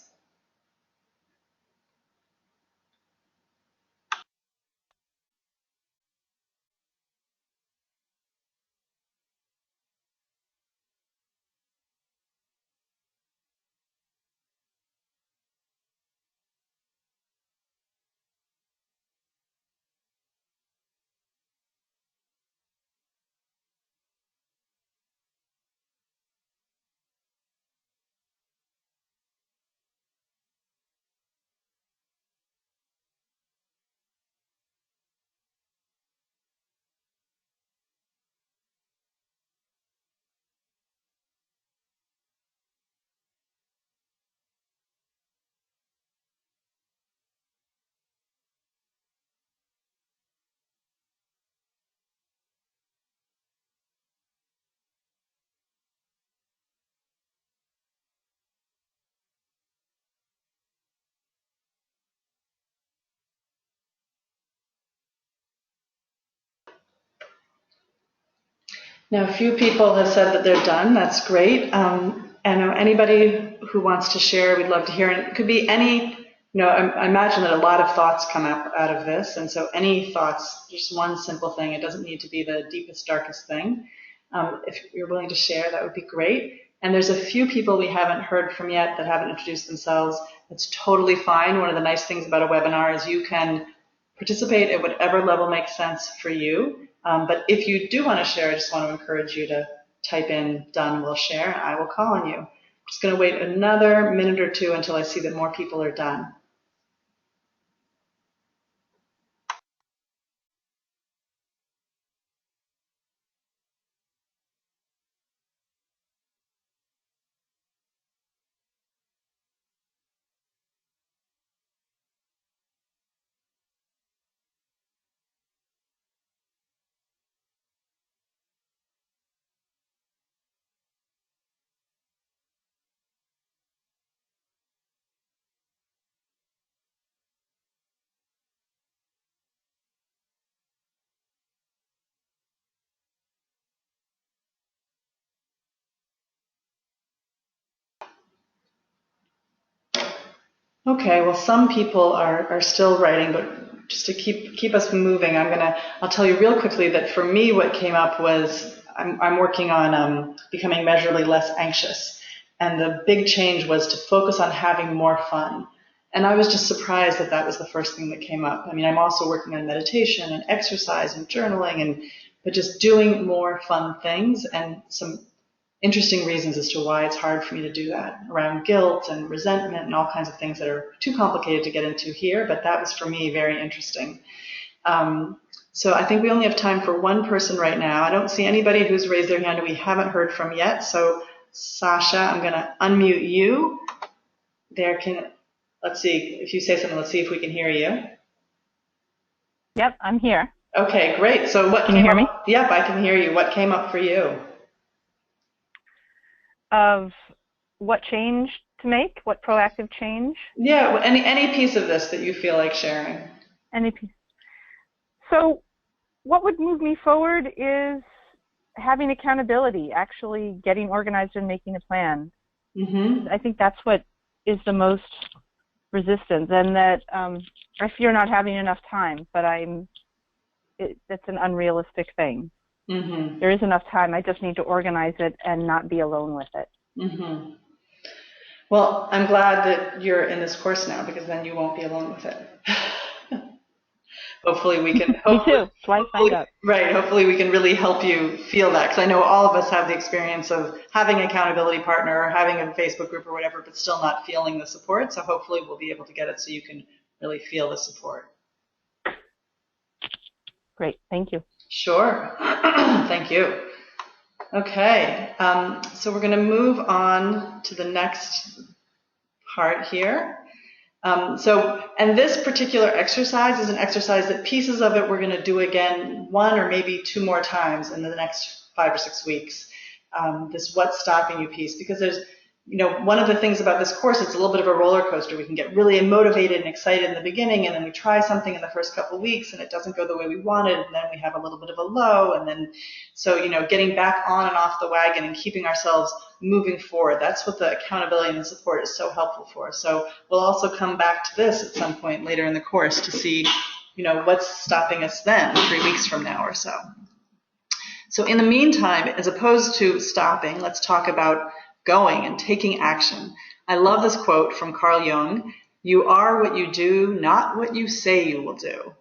S1: Now, a few people have said that they're done. That's great. And anybody who wants to share, we'd love to hear. And it could be any, I imagine that a lot of thoughts come up out of this. And so any thoughts, just one simple thing. It doesn't need to be the deepest, darkest thing. If you're willing to share, that would be great. And there's a few people we haven't heard from yet that haven't introduced themselves. That's totally fine. One of the nice things about a webinar is you can participate at whatever level makes sense for you. But if you do want to share, I just want to encourage you to type in "done, will share," and I will call on you. I'm just going to wait another minute or two until I see that more people are done. Okay, well, some people are still writing, but just to keep us moving, I'll tell you real quickly that for me, what came up was I'm working on becoming measurably less anxious, and the big change was to focus on having more fun. And I was just surprised that that was the first thing that came up. I mean, I'm also working on meditation and exercise and journaling, but just doing more fun things, and some interesting reasons as to why it's hard for me to do that, around guilt and resentment and all kinds of things that are too complicated to get into here, but that was for me very interesting. So I think we only have time for one person right now. I don't see anybody who's raised their hand we haven't heard from yet. So Sasha, I'm going to unmute you. Let's see, if you say something, let's see if we can hear you.
S6: Yep, I'm here.
S1: Okay, great. So what
S6: can you hear me?
S1: Yep, I can hear you. What came up for you?
S6: Of what change to make? What proactive change?
S1: Yeah, any piece of this that you feel like sharing.
S6: Any piece. So what would move me forward is having accountability, actually getting organized and making a plan.
S1: Mm-hmm.
S6: I think that's what is the most resistance, and that I fear not having enough time, but that's an unrealistic thing.
S1: Mm-hmm.
S6: There is enough time. I just need to organize it and not be alone with it.
S1: Mm-hmm. Well, I'm glad that you're in this course now, because then you won't be alone with it. Hopefully we can.
S6: Me too. That's why I signed up.
S1: Right. Hopefully we can really help you feel that, because I know all of us have the experience of having an accountability partner or having a Facebook group or whatever, but still not feeling the support. So hopefully we'll be able to get it so you can really feel the support.
S6: Great. Thank you.
S1: Sure. Thank you. Okay. So we're going to move on to the next part here. And this particular exercise is an exercise that pieces of it we're going to do again 1 or maybe 2 more times in the next 5 or 6 weeks. this what's stopping you piece, because there's, one of the things about this course, it's a little bit of a roller coaster. We can get really motivated and excited in the beginning, and then we try something in the first couple of weeks and it doesn't go the way we wanted, and then we have a little bit of a low, and then, so, getting back on and off the wagon and keeping ourselves moving forward, that's what the accountability and support is so helpful for. So we'll also come back to this at some point later in the course to see, what's stopping us then, 3 weeks from now or so. So in the meantime, as opposed to stopping, let's talk about going and taking action. I love this quote from Carl Jung: "You are what you do, not what you say you will do."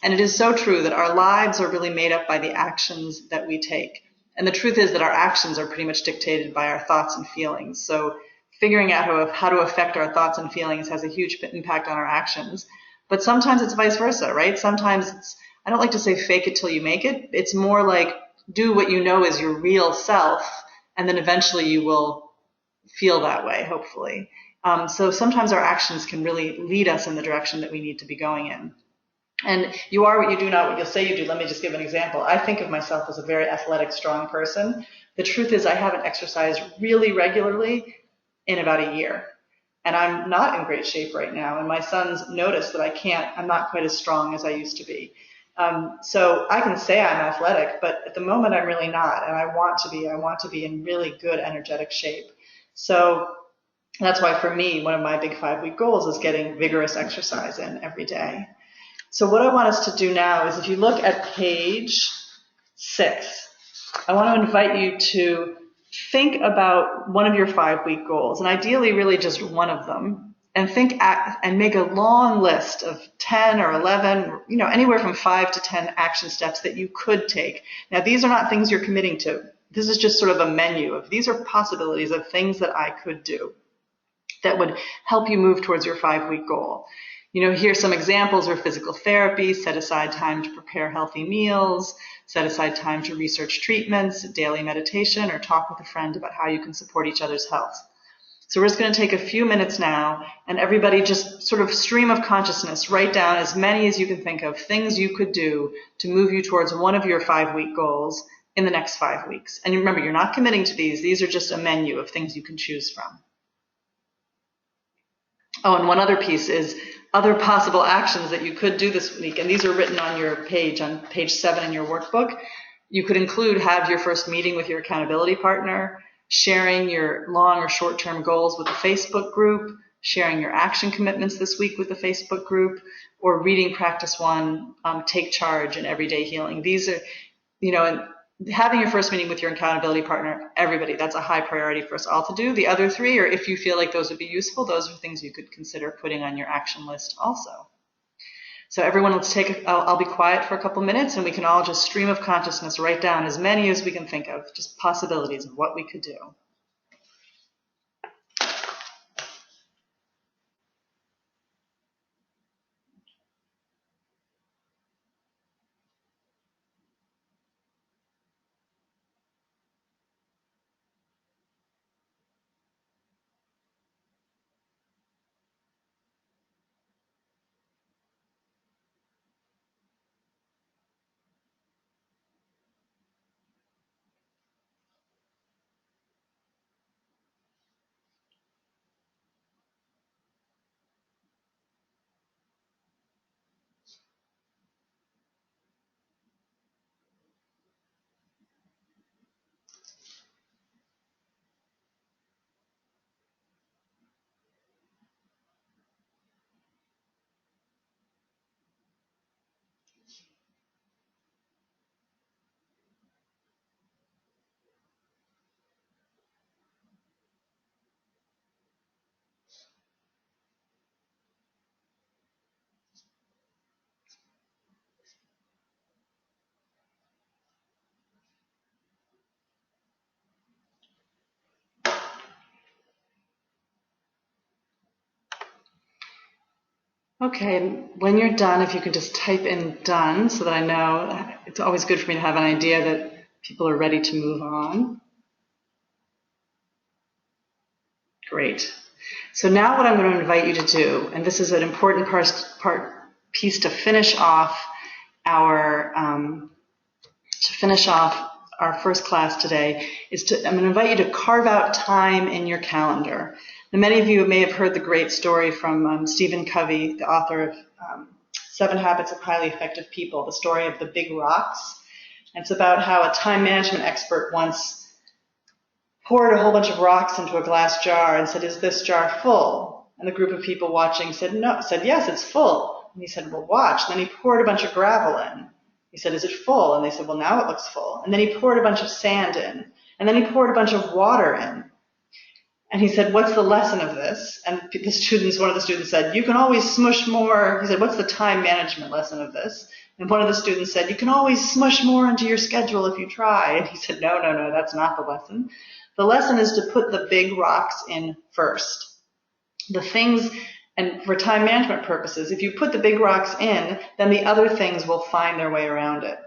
S1: And it is so true that our lives are really made up by the actions that we take. And the truth is that our actions are pretty much dictated by our thoughts and feelings. So figuring out how to affect our thoughts and feelings has a huge impact on our actions. But sometimes it's vice versa, right? Sometimes it's, I don't like to say fake it till you make it. It's more like do what you know is your real self, and then eventually you will feel that way, hopefully. So sometimes our actions can really lead us in the direction that we need to be going in. And you are what you do, not what you'll say you do. Let me just give an example. I think of myself as a very athletic, strong person. The truth is I haven't exercised really regularly in about a year. And I'm not in great shape right now. And my sons notice that I'm not quite as strong as I used to be. So I can say I'm athletic, but at the moment I'm really not. And I want to be in really good, energetic shape. So that's why for me, one of my big 5-week goals is getting vigorous exercise in every day. So what I want us to do now is, if you look at page 6, I want to invite you to think about one of your 5-week goals, and ideally really just one of them, and and make a long list of 10 or 11, anywhere from 5 to 10 action steps that you could take. Now, these are not things you're committing to. This is just sort of a menu of, these are possibilities of things that I could do that would help you move towards your 5-week goal. Here's some examples are physical therapy, set aside time to prepare healthy meals, set aside time to research treatments, daily meditation, or talk with a friend about how you can support each other's health. So we're just going to take a few minutes now, and everybody just sort of stream of consciousness, write down as many as you can think of, things you could do to move you towards one of your 5-week goals in the next 5 weeks. And remember, you're not committing to these. These are just a menu of things you can choose from. Oh, and one other piece is other possible actions that you could do this week. And these are written on your page, on page 7 in your workbook. You could include have your first meeting with your accountability partner, sharing your long or short-term goals with the Facebook group, sharing your action commitments this week with the Facebook group, or reading practice 1, take charge and everyday healing. These are, and having your first meeting with your accountability partner, everybody, that's a high priority for us all to do. The other 3, or if you feel like those would be useful, those are things you could consider putting on your action list also. So everyone, let's I'll be quiet for a couple minutes, and we can all just stream of consciousness, write down as many as we can think of, just possibilities of what we could do. Okay, when you're done, if you could just type in done so that I know. It's always good for me to have an idea that people are ready to move on. Great. So now what I'm going to invite you to do, and this is an important piece to finish off our first class today, I'm going to invite you to carve out time in your calendar. Now, many of you may have heard the great story from Stephen Covey, the author of 7 Habits of Highly Effective People, the story of the big rocks. And it's about how a time management expert once poured a whole bunch of rocks into a glass jar and said, "Is this jar full?" And the group of people watching said, "No," said, "Yes, it's full." And he said, "Well, watch." And then he poured a bunch of gravel in. He said, "Is it full?" And they said, "Well, now it looks full." And then he poured a bunch of sand in. And then he poured a bunch of water in. And he said, "What's the lesson of this?" And one of the students said, "You can always smush more." He said, "What's the time management lesson of this?" And one of the students said, "You can always smush more into your schedule if you try." And he said, No, that's not the lesson. The lesson is to put the big rocks in first. The things, and for time management purposes, if you put the big rocks in, then the other things will find their way around it.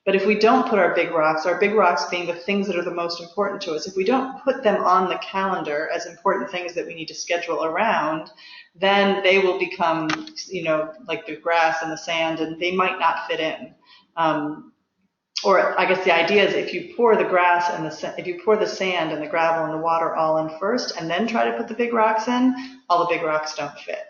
S1: But if we don't put our big rocks being the things that are the most important to us, if we don't put them on the calendar as important things that we need to schedule around, then they will become, like the grass and the sand, and they might not fit in. Or I guess the idea is if you pour the sand and the gravel and the water all in first, and then try to put the big rocks in, all the big rocks don't fit.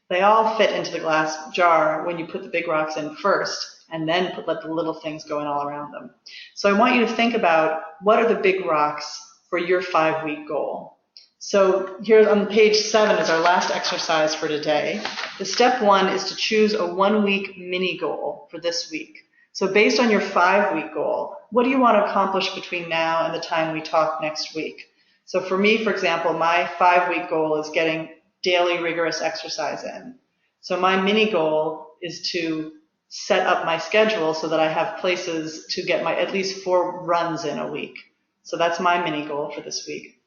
S1: They all fit into the glass jar when you put the big rocks in first, and then let the little things go in all around them. So I want you to think about what are the big rocks for your 5-week goal. So here on page 7 is our last exercise for today. The step 1 is to choose a 1-week mini goal for this week. So based on your 5-week goal, what do you want to accomplish between now and the time we talk next week? So for me, for example, my 5-week goal is getting daily rigorous exercise in. So my mini goal is to set up my schedule so that I have places to get my at least 4 runs in a week. So that's my mini goal for this week.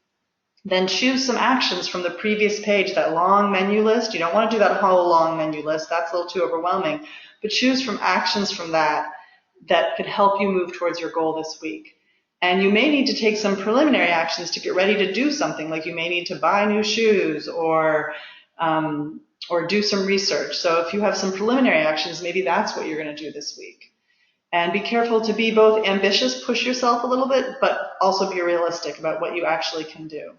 S1: Then choose some actions from the previous page, that long menu list. You don't want to do that whole long menu list. That's a little too overwhelming. But choose from actions from that could help you move towards your goal this week. And you may need to take some preliminary actions to get ready to do something, like you may need to buy new shoes or do some research. So if you have some preliminary actions, maybe that's what you're going to do this week. And be careful to be both ambitious, push yourself a little bit, but also be realistic about what you actually can do.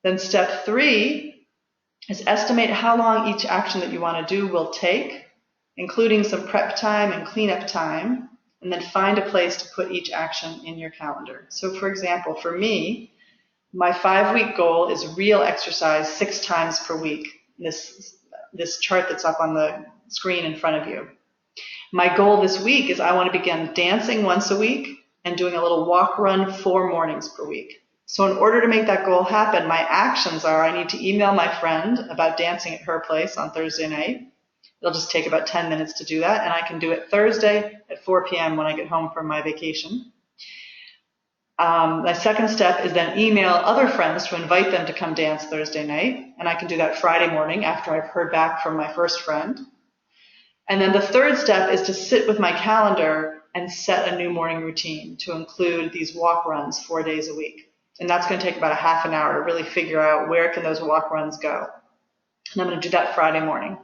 S1: Then step 3 is estimate how long each action that you want to do will take, including some prep time and cleanup time, and then find a place to put each action in your calendar. So for example, for me, my 5-week goal is real exercise 6 times per week. This chart that's up on the screen in front of you. My goal this week is I want to begin dancing once a week and doing a little walk run 4 mornings per week. So in order to make that goal happen, my actions are I need to email my friend about dancing at her place on Thursday night. It'll just take about 10 minutes to do that, and I can do it Thursday at 4 p.m. when I get home from my vacation. My second step is then email other friends to invite them to come dance Thursday night, and I can do that Friday morning after I've heard back from my first friend. And then the third step is to sit with my calendar and set a new morning routine to include these walk runs 4 days a week. And that's going to take about a half an hour to really figure out where can those walk runs go. And I'm going to do that Friday morning.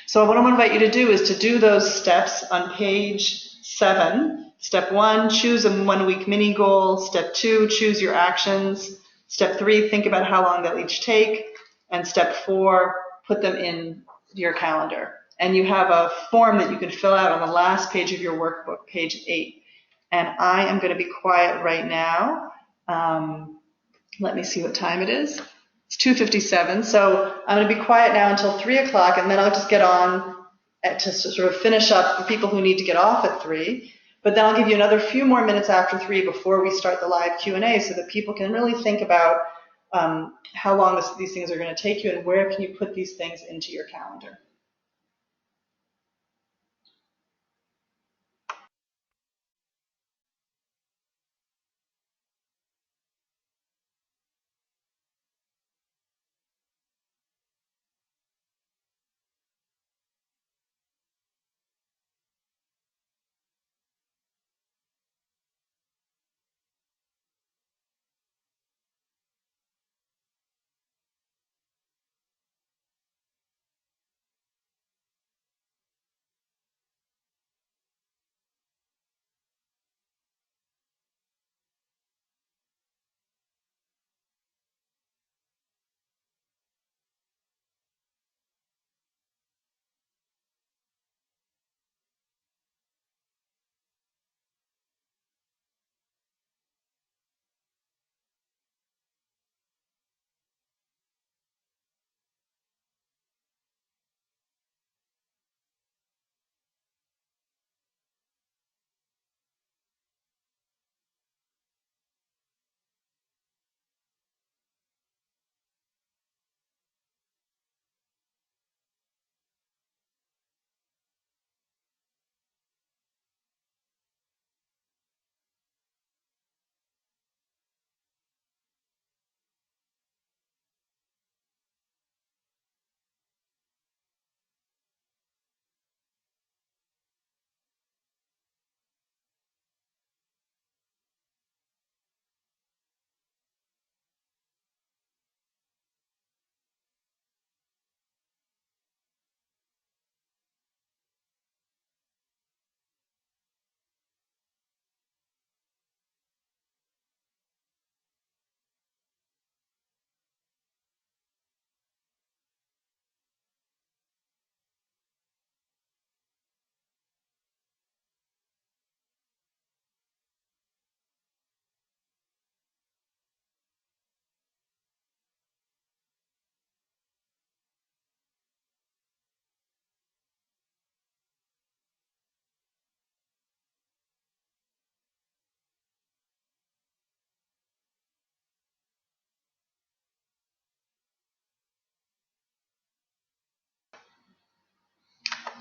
S1: So what I'm going to invite you to do is to do those steps on page 7. Step 1, choose a 1-week mini goal. Step 2, choose your actions. Step 3, think about how long they'll each take. And step 4, put them in your calendar. And you have a form that you can fill out on the last page of your workbook, page 8. And I am going to be quiet right now. Let me see what time it is. It's 2:57, so I'm going to be quiet now until 3 o'clock, and then I'll just get on to sort of finish up for people who need to get off at 3. But then I'll give you another few more minutes after 3 before we start the live Q&A so that people can really think about how long these things are going to take you and where can you put these things into your calendar.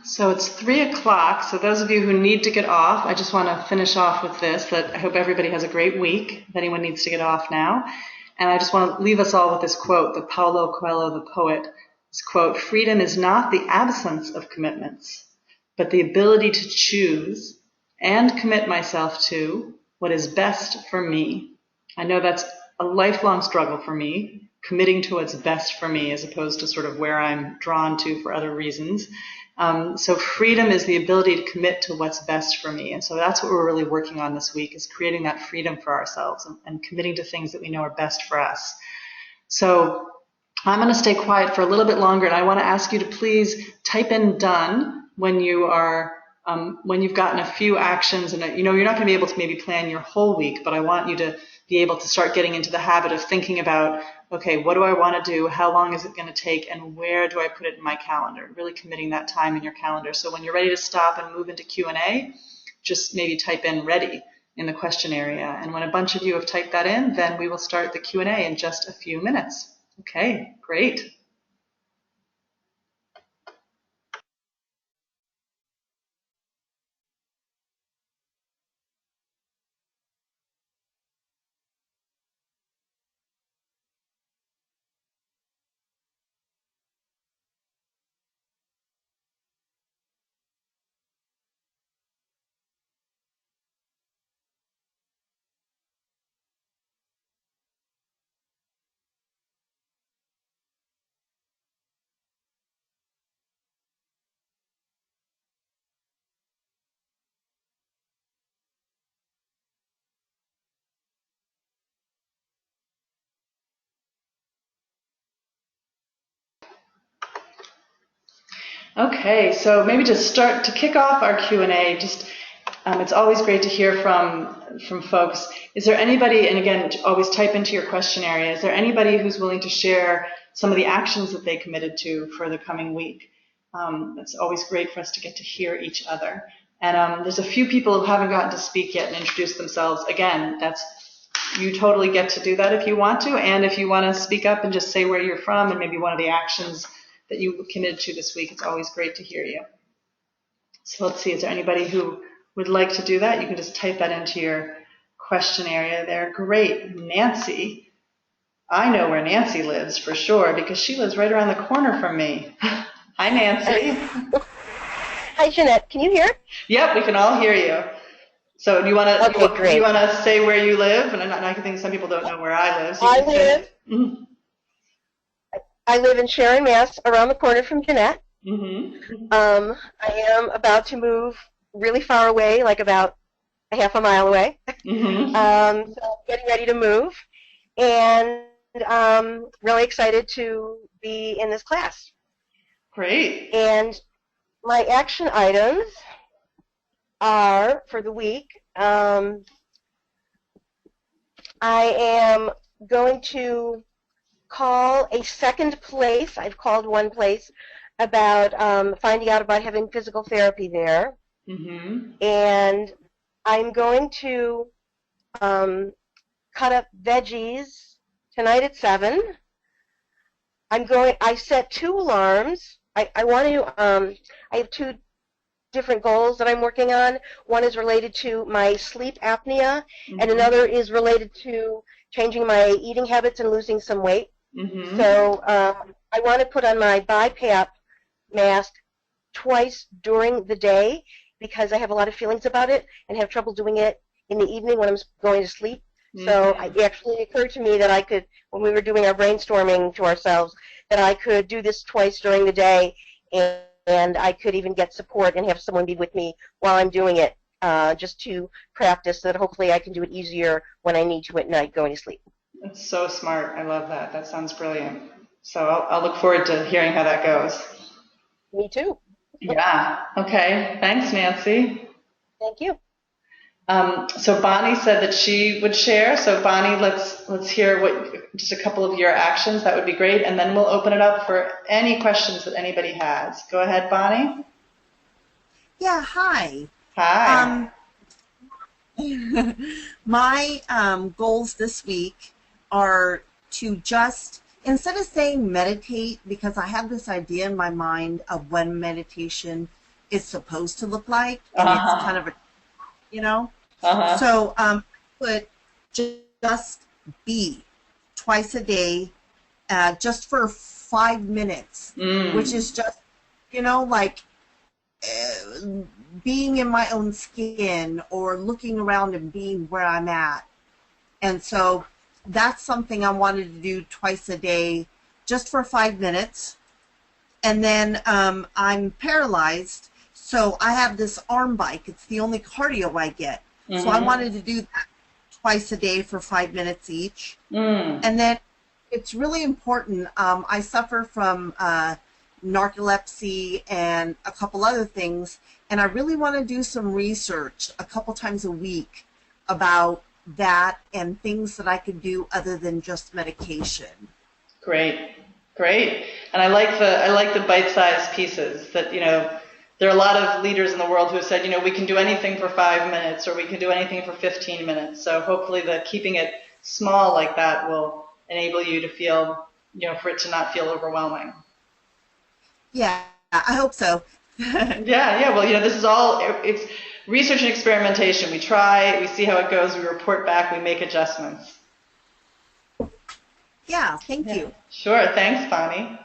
S1: So it's 3 o'clock. So those of you who need to get off, I just want to finish off with this, that I hope everybody has a great week, if anyone needs to get off now. And I just want to leave us all with this quote, that Paulo Coelho, the poet, this quote, "Freedom is not the absence of commitments, but the ability to choose and commit myself to what is best for me." I know that's a lifelong struggle for me, committing to what's best for me as opposed to sort of where I'm drawn to for other reasons. So freedom is the ability to commit to what's best for me. And so that's what we're really working on this week, is creating that freedom for ourselves and committing to things that we know are best for us. So I'm going to stay quiet for a little bit longer, and I want to ask you to please type in "done" when you are when you've gotten a few actions, and you know you're not going to be able to maybe plan your whole week, but I want you to be able to start getting into the habit of thinking about, okay, what do I want to do? How long is it going to take? And where do I put it in my calendar? Really committing that time in your calendar. So when you're ready to stop and move into Q&A, just maybe type in "ready" in the question area. And when a bunch of you have typed that in, then we will start the Q&A in just a few minutes. Okay, great. Okay, so maybe to kick off our Q&A, it's always great to hear from folks. Is there anybody, and again, always type into your question area, is there anybody who's willing to share some of the actions that they committed to for the coming week? It's always great for us to get to hear each other. And there's a few people who haven't gotten to speak yet and introduce themselves. Again, you totally get to do that if you want to, and if you want to speak up and just say where you're from and maybe one of the actions that you committed to this week, it's always great to hear you. So let's see, is there anybody who would like to do that? You can just type that into your question area there. Great. Nancy. I know where Nancy lives for sure because she lives right around the corner from me. Hi, Nancy.
S8: Hi, Jeanette. Can you hear?
S1: Yep, we can all hear you. So do you want to
S8: great.
S1: You want to say where you live? And I think some people don't know where I live. So
S8: I live in Sharon, Mass, around the corner from Jeanette.
S1: Mm-hmm.
S8: I am about to move really far away, like about a half a mile away.
S1: Mm-hmm.
S8: So I'm getting ready to move, and really excited to be in this class.
S1: Great.
S8: And my action items are for the week. I am going to call a second place. I've called one place about finding out about having physical therapy there.
S1: Mm-hmm.
S8: And I'm going to cut up veggies tonight at 7. I set 2 alarms. I want to, I have 2 different goals that I'm working on. One is related to my sleep apnea,
S1: Mm-hmm.
S8: and another is related to changing my eating habits and losing some weight.
S1: Mm-hmm.
S8: So I want to put on my BiPAP mask twice during the day because I have a lot of feelings about it and have trouble doing it in the evening when I'm going to sleep.
S1: Mm-hmm.
S8: So it actually occurred to me that I could, when we were doing our brainstorming to ourselves, that I could do this twice during the day, and I could even get support and have someone be with me while I'm doing it, just to practice so that hopefully I can do it easier when I need to at night going to sleep.
S1: That's so smart. I love that. That sounds brilliant. So I'll look forward to hearing how that goes.
S8: Me too.
S1: Yeah. Okay. Thanks, Nancy.
S8: Thank you.
S1: So Bonnie said that she would share. So Bonnie, let's hear just a couple of your actions. That would be great, and then we'll open it up for any questions that anybody has. Go ahead, Bonnie.
S3: Yeah, hi.
S1: Hi.
S3: My goals this week are to just, instead of saying meditate, because I have this idea in my mind of when meditation is supposed to look like, and
S1: Uh-huh.
S3: it's kind of a, you know.
S1: Uh-huh.
S3: So put just be twice a day, just for 5 minutes, which is just, you know, like being in my own skin or looking around and being where I'm at. And so that's something I wanted to do twice a day, just for 5 minutes. And then I'm paralyzed, so I have this arm bike. It's the only cardio I get. So I wanted to do that twice a day for 5 minutes each. And then it's really important. I suffer from narcolepsy and a couple other things, and I really want to do some research a couple times a week about that and things that I could do other than just medication.
S1: Great. And I like the bite-sized pieces that, you know, there are a lot of leaders in the world who have said, you know, we can do anything for 5 minutes or we can do anything for 15 minutes. So hopefully keeping it small like that will enable you to feel, you know, for it to not feel overwhelming.
S3: Yeah, I hope so.
S1: Yeah. Well, you know, this is all, it's research and experimentation. We try, we see how it goes, we report back, we make adjustments.
S3: Yeah, thank you.
S1: Sure. Thanks, Bonnie.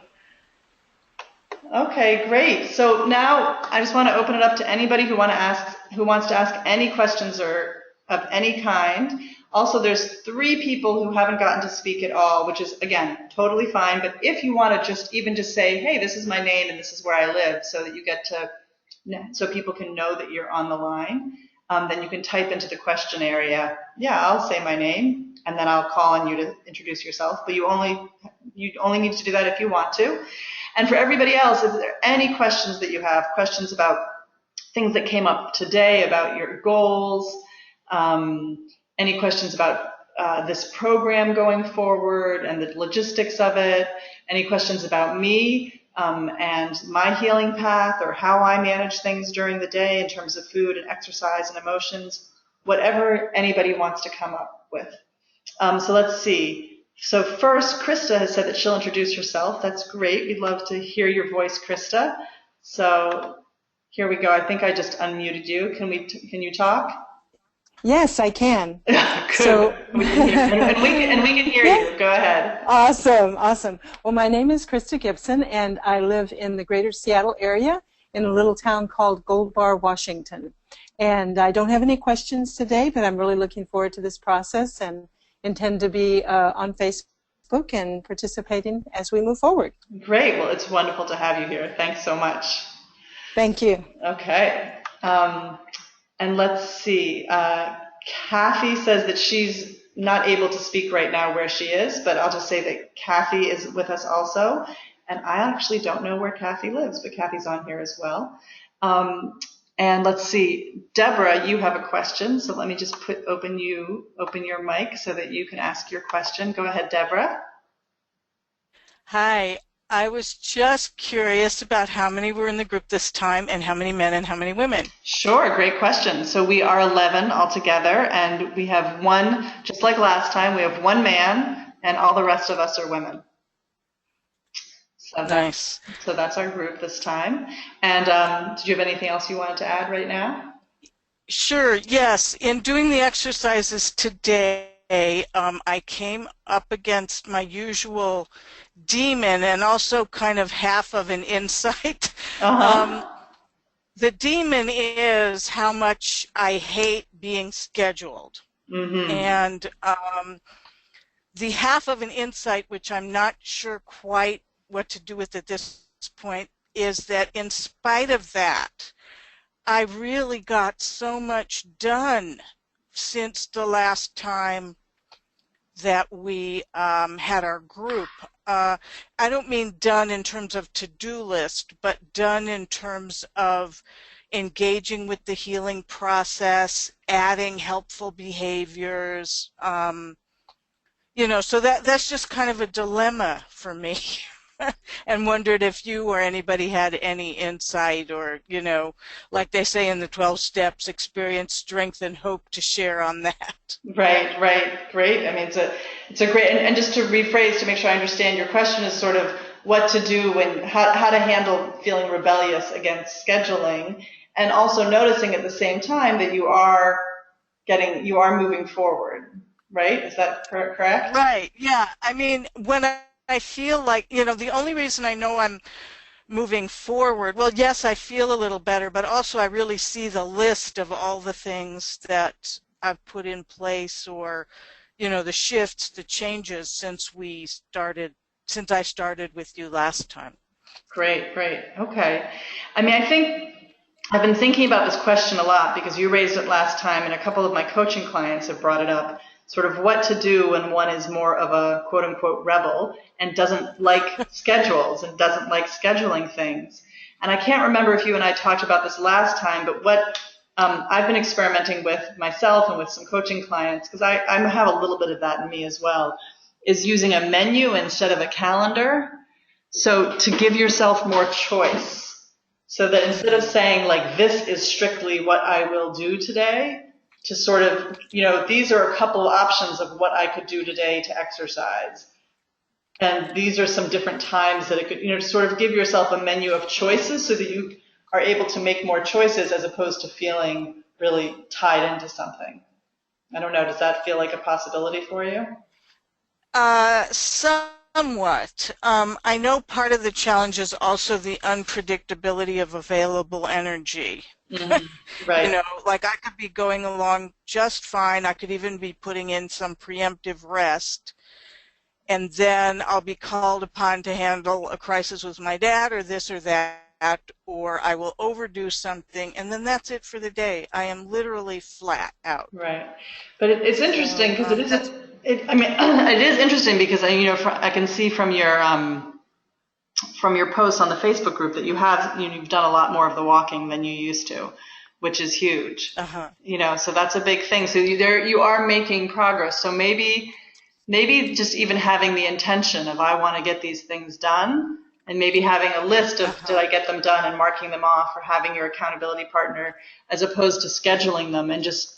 S1: Okay, great. So now I just want to open it up to anybody who wants to ask any questions or of any kind. Also, there's 3 people who haven't gotten to speak at all, which is, again, totally fine. But if you want to just say, hey, this is my name and this is where I live, so that you get to, so people can know that you're on the line, then you can type into the question area, yeah, I'll say my name, and then I'll call on you to introduce yourself. But you only need to do that if you want to. And for everybody else, if there are any questions that you have, questions about things that came up today, about your goals, any questions about this program going forward and the logistics of it, any questions about me and my healing path or how I manage things during the day in terms of food and exercise and emotions, whatever anybody wants to come up with. So let's see. So first, Krista has said that she'll introduce herself. That's great. We'd love to hear your voice, Krista. So here we go. I think I just unmuted you. Can you talk?
S9: Yes, I can.
S1: Good.
S9: So,
S1: we can hear you. Go ahead.
S9: Awesome. Well, my name is Krista Gibson, and I live in the greater Seattle area in a little town called Gold Bar, Washington. And I don't have any questions today, but I'm really looking forward to this process and intend to be on Facebook and participating as we move forward.
S1: Great. Well, it's wonderful to have you here. Thanks so much.
S9: Thank you.
S1: Okay. And let's see. Kathy says that she's not able to speak right now where she is, but I'll just say that Kathy is with us also. And I actually don't know where Kathy lives, but Kathy's on here as well. And let's see, Deborah, you have a question, so let me just open your mic so that you can ask your question. Go ahead, Deborah.
S2: Hi, I was just curious about how many were in the group this time and how many men and how many women.
S1: Sure, great question. So we are 11 altogether, and we have one, just like last time, we have one man, and all the rest of us are women. So
S2: nice.
S1: So that's our group this time. And did you have anything else you wanted to add right now?
S2: Sure, yes. In doing the exercises today, I came up against my usual demon and also kind of half of an insight. The demon is how much I hate being scheduled. Mm-hmm. And the half of an insight, which I'm not sure quite what to do with at this point, is that in spite of that, I really got so much done since the last time that we had our group. I don't mean done in terms of to-do list, but done in terms of engaging with the healing process, adding helpful behaviors, you know, so that's just kind of a dilemma for me. And wondered if you or anybody had any insight or, you know, like they say in the 12 steps, experience, strength, and hope to share on that.
S1: Right. Great. I mean, it's a great, and just to rephrase to make sure I understand, your question is sort of what to do when, how to handle feeling rebellious against scheduling, and also noticing at the same time that you are moving forward, right? Is that correct?
S2: Right. Yeah. I mean, when I feel like, the only reason I know I'm moving forward, well, yes, I feel a little better, but also I really see the list of all the things that I've put in place, or, the shifts, the changes since I started with you last time.
S1: Great. Okay. I mean, I think I've been thinking about this question a lot because you raised it last time, and a couple of my coaching clients have brought it up, sort of what to do when one is more of a quote-unquote rebel and doesn't like schedules and doesn't like scheduling things. And I can't remember if you and I talked about this last time, but what I've been experimenting with myself and with some coaching clients, because I have a little bit of that in me as well, is using a menu instead of a calendar. So to give yourself more choice. So that instead of saying, like, this is strictly what I will do today, to sort of, these are a couple of options of what I could do today to exercise. And these are some different times that it could, sort of give yourself a menu of choices so that you are able to make more choices as opposed to feeling really tied into something. I don't know, does that feel like a possibility for you?
S2: Somewhat. I know part of the challenge is also the unpredictability of available energy.
S1: Mm-hmm. Right.
S2: Like I could be going along just fine. I could even be putting in some preemptive rest, and then I'll be called upon to handle a crisis with my dad or this or that, or I will overdo something, and then that's it for the day. I am literally flat out.
S1: Right. But it's interesting because it is interesting because I can see from your posts on the Facebook group that you've done a lot more of the walking than you used to, which is huge.
S2: Uh-huh.
S1: So that's a big thing. So you are making progress. So maybe just even having the intention of I want to get these things done, and maybe having a list of did I get them done and marking them off, or having your accountability partner as opposed to scheduling them and just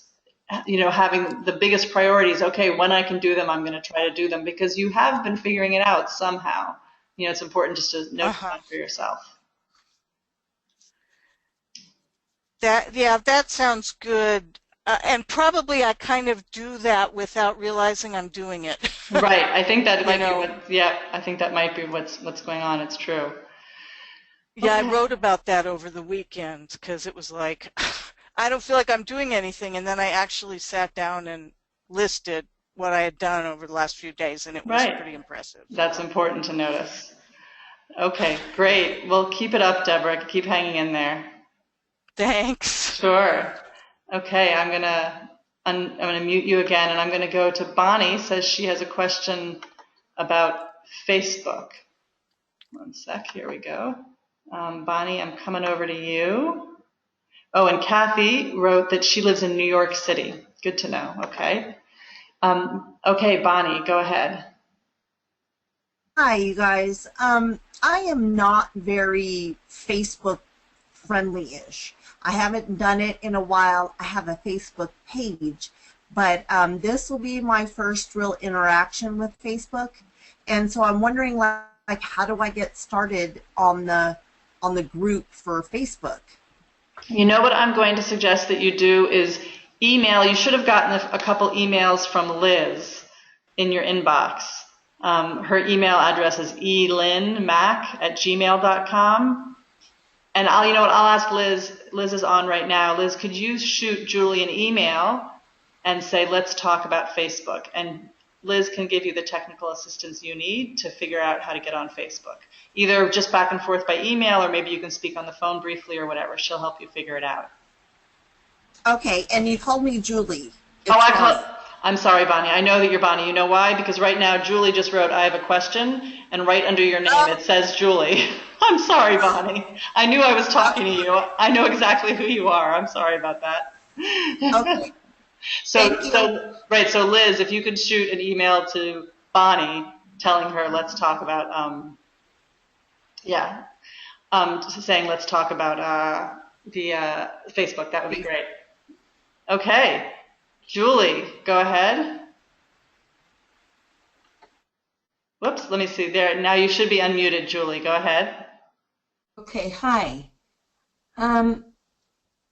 S1: having the biggest priorities. Okay, when I can do them, I'm going to try to do them because you have been figuring it out somehow. It's important just to note that for yourself.
S2: That sounds good. And probably I kind of do that without realizing I'm doing it.
S1: Right. I think that might be I think that might be what's going on. It's true.
S2: Yeah, okay. I wrote about that over the weekend because it was like, I don't feel like I'm doing anything. And then I actually sat down and listed what I had done over the last few days, and it was pretty impressive.
S1: That's important to notice. Okay, great. Well, keep it up, Deborah. Keep hanging in there.
S2: Thanks.
S1: Sure. Okay, I'm gonna mute you again, and I'm gonna go to Bonnie. Says she has a question about Facebook. One sec. Here we go. Bonnie, I'm coming over to you. Oh, and Kathy wrote that she lives in New York City. Good to know. Okay. Okay, Bonnie, go ahead.
S3: Hi, you guys. I am not very Facebook friendly-ish. I haven't done it in a while. I have a Facebook page, but this will be my first real interaction with Facebook, and so I'm wondering, like how do I get started on the group for Facebook?
S1: You know what I'm going to suggest that you do is email. You should have gotten a couple emails from Liz in your inbox. Her email address is elinmac@gmail.com. And I'll ask Liz. Liz is on right now. Liz, could you shoot Julie an email and say, let's talk about Facebook? And Liz can give you the technical assistance you need to figure out how to get on Facebook. Either just back and forth by email, or maybe you can speak on the phone briefly or whatever. She'll help you figure it out.
S3: Okay, and you called me Julie.
S1: I'm sorry, Bonnie. I know that you're Bonnie. You know why? Because right now Julie just wrote, I have a question, and right under your name it says Julie. I'm sorry, Bonnie. I knew I was talking to you. I know exactly who you are. I'm sorry about that.
S3: Okay.
S1: So Liz, if you could shoot an email to Bonnie telling her let's talk about saying let's talk about the Facebook, that would be great. Okay. Julie, go ahead. Whoops, let me see there. Now you should be unmuted, Julie. Go ahead.
S4: Okay, hi.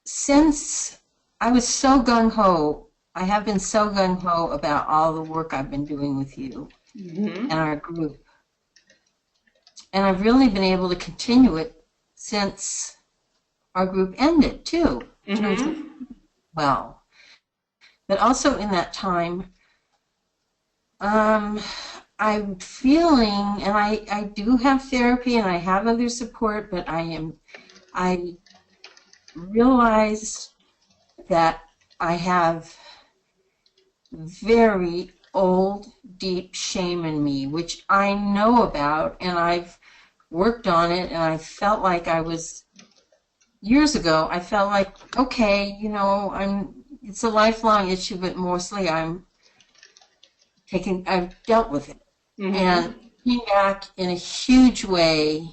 S4: Since I was so gung-ho, I have been so gung-ho about all the work I've been doing with you and our group. And I've really been able to continue it since our group ended, too. Well, but also in that time, I'm feeling, and I do have therapy and I have other support, but I realize that I have very old, deep shame in me, which I know about, and I've worked on it, and I felt like years ago, I felt like, okay, it's a lifelong issue, but mostly I've dealt with it. And came back in a huge way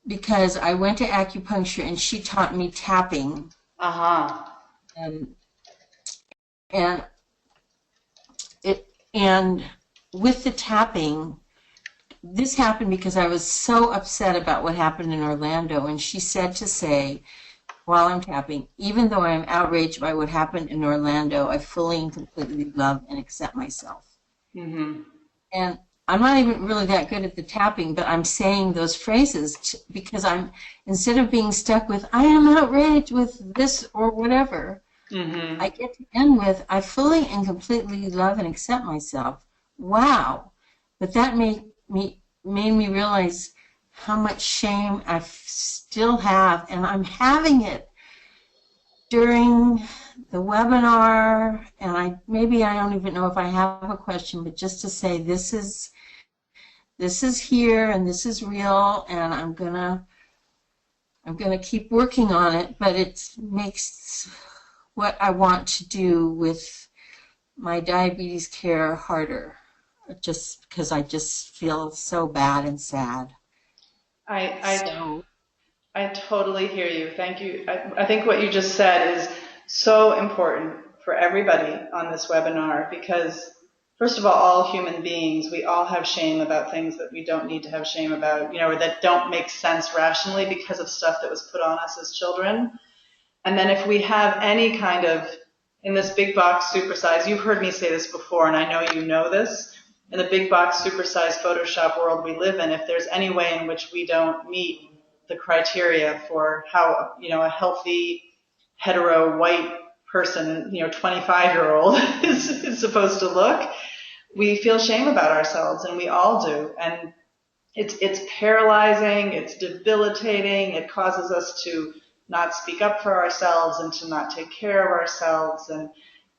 S4: because I went to acupuncture and she taught me tapping. And with the tapping, this happened because I was so upset about what happened in Orlando, and she said to say, while I'm tapping, even though I'm outraged by what happened in Orlando, I fully and completely love and accept myself. And I'm not even really that good at the tapping, but I'm saying those phrases because instead of being stuck with, I am outraged with this or whatever, I get to end with, I fully and completely love and accept myself. Wow. But that made me realize how much shame I still have, and I'm having it during the webinar, and maybe I don't even know if I have a question, but just to say this is here and this is real, and I'm gonna keep working on it, but it makes what I want to do with my diabetes care harder, just because I just feel so bad and sad.
S1: I totally hear you. Thank you. I think what you just said is so important for everybody on this webinar because, first of all human beings, we all have shame about things that we don't need to have shame about, or that don't make sense rationally because of stuff that was put on us as children. And then if we have any kind of, in this big box supersize, you've heard me say this before, and I know you know this, in the big box supersize Photoshop world we live in, if there's any way in which we don't meet the criteria for how, a healthy, hetero, white person, 25-year-old is supposed to look, we feel shame about ourselves, and we all do. And it's paralyzing, it's debilitating, it causes us to not speak up for ourselves and to not take care of ourselves. And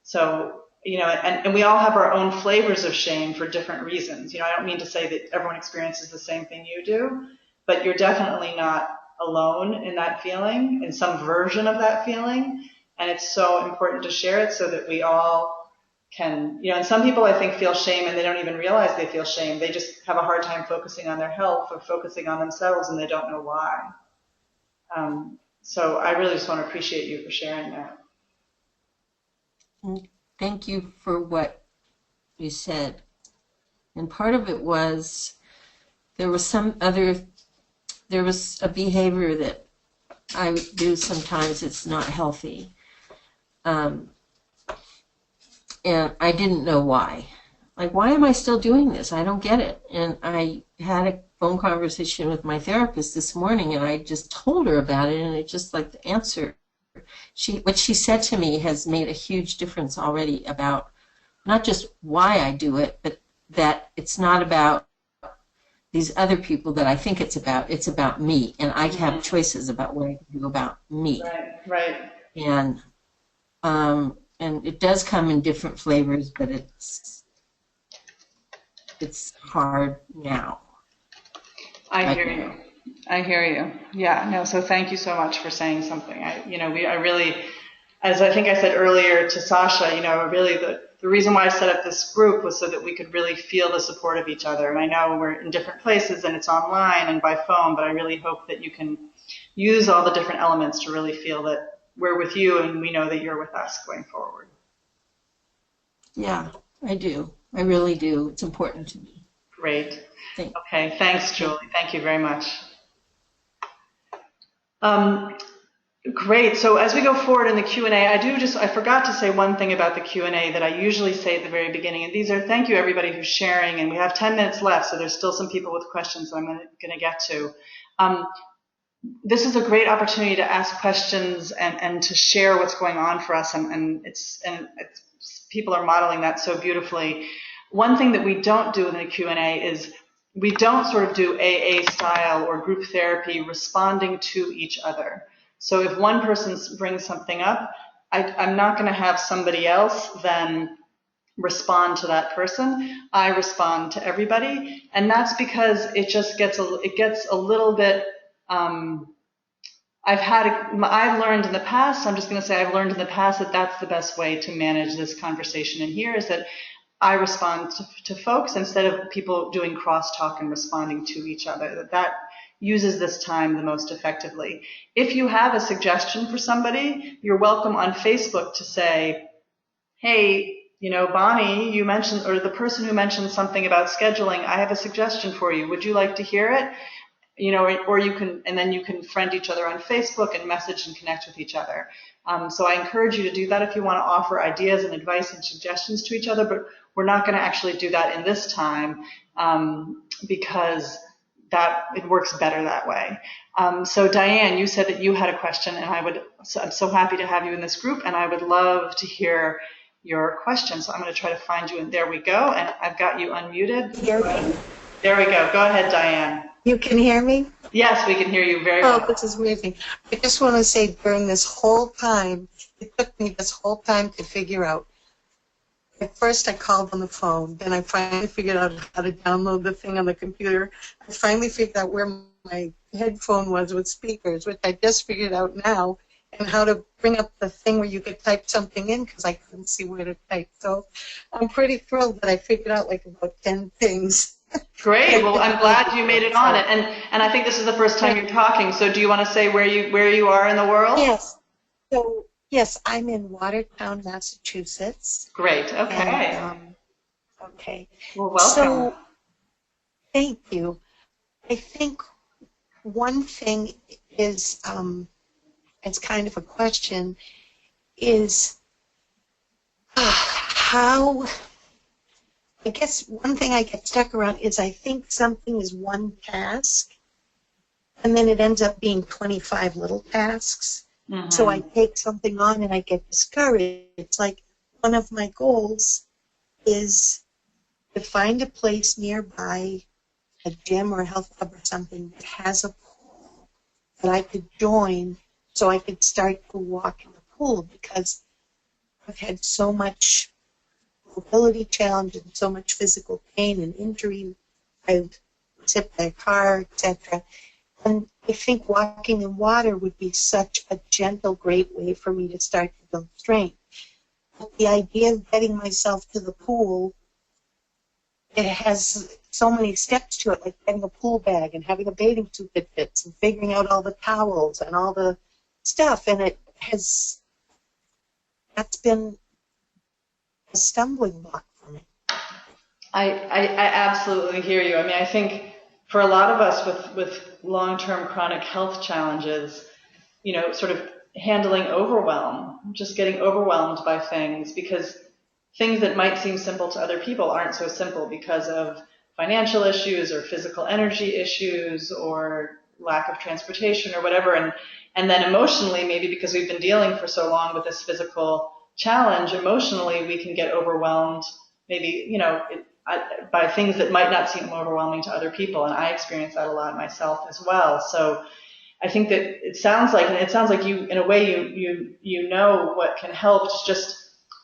S1: so, and we all have our own flavors of shame for different reasons. I don't mean to say that everyone experiences the same thing you do, but you're definitely not alone in that feeling, in some version of that feeling. And it's so important to share it so that we all can, and some people I think feel shame and they don't even realize they feel shame. They just have a hard time focusing on their health or focusing on themselves and they don't know why. So I really just want to appreciate you for sharing that.
S4: Thank you for what you said. And part of it was there was a behavior that I do sometimes it's not healthy. And I didn't know why. Like, why am I still doing this? I don't get it. And I had a phone conversation with my therapist this morning, and I just told her about it, and it just like the answer. What she said to me has made a huge difference already about not just why I do it, but that it's not about these other people that I think it's about me, and I have choices about what I can do about me.
S1: Right.
S4: And it does come in different flavors, but it's hard now.
S1: I hear you. Yeah, no, so thank you so much for saying something. I really, as I think I said earlier to Sasha, really the reason why I set up this group was so that we could really feel the support of each other. And I know we're in different places and it's online and by phone, but I really hope that you can use all the different elements to really feel that we're with you and we know that you're with us going forward.
S4: Yeah, I do. I really do. It's important to me.
S1: Great.
S4: Thank-
S1: Okay, thanks, Julie. Thank you very much. Great. So as we go forward in the Q&A, I forgot to say one thing about the Q&A that I usually say at the very beginning, and these are thank you everybody who's sharing, and we have 10 minutes left, so there's still some people with questions that I'm going to get to. This is a great opportunity to ask questions and to share what's going on for us, and people are modeling that so beautifully. One thing that we don't do in the Q&A is we don't sort of do AA style or group therapy responding to each other. So if one person brings something up, I'm not going to have somebody else then respond to that person. I respond to everybody, and that's because it just gets a little bit. I've learned in the past. I'm just going to say I've learned in the past that that's the best way to manage this conversation in here, is that I respond to folks instead of people doing crosstalk and responding to each other. That uses this time the most effectively. If you have a suggestion for somebody, you're welcome on Facebook to say, hey, Bonnie, you mentioned, or the person who mentioned something about scheduling, I have a suggestion for you. Would you like to hear it? Or you can, and then you can friend each other on Facebook and message and connect with each other. So I encourage you to do that if you want to offer ideas and advice and suggestions to each other, but we're not going to actually do that in this time because it works better that way. So Diane, you said that you had a question, and I'm so happy to have you in this group, and I would love to hear your question. So I'm going to try to find you, and there we go, and I've got you unmuted.
S10: Hear me?
S1: There we go. Go ahead, Diane.
S10: You can hear me?
S1: Yes, we can hear you very well.
S10: Oh, this is amazing. I just want to say during this whole time, it took me this whole time to figure out. At first I called on the phone, then I finally figured out how to download the thing on the computer. I finally figured out where my headphone was with speakers, which I just figured out now, and how to bring up the thing where you could type something in because I couldn't see where to type. So I'm pretty thrilled that I figured out like about 10 things.
S1: Great. Well, I'm glad you made it on it, and I think this is the first time you're talking. So, do you want to say where you are in the world?
S10: Yes. So, yes, I'm in Watertown, Massachusetts.
S1: Great. Okay.
S10: And, okay.
S1: Well, welcome.
S10: So, thank you. I think one thing is, it's kind of a question, is how. I guess one thing I get stuck around is I think something is one task, and then it ends up being 25 little tasks. Mm-hmm. So I take something on and I get discouraged. It's like one of my goals is to find a place nearby, a gym or a health club or something that has a pool that I could join so I could start to walk in the pool, because I've had so much mobility challenge and so much physical pain and injury. I've hit by a car, etc. And I think walking in water would be such a gentle, great way for me to start to build strength. But the idea of getting myself to the pool, it has so many steps to it, like getting a pool bag and having a bathing suit that fits and figuring out all the towels and all the stuff. And that's been a stumbling block for me.
S1: I absolutely hear you. I mean, I think for a lot of us with long-term chronic health challenges, sort of handling overwhelm, just getting overwhelmed by things, because things that might seem simple to other people aren't so simple because of financial issues or physical energy issues or lack of transportation or whatever. And then emotionally, maybe because we've been dealing for so long with this physical challenge, emotionally we can get overwhelmed maybe by things that might not seem overwhelming to other people, and I experience that a lot myself as well. So I think that it sounds like you, in a way, you know what can help, just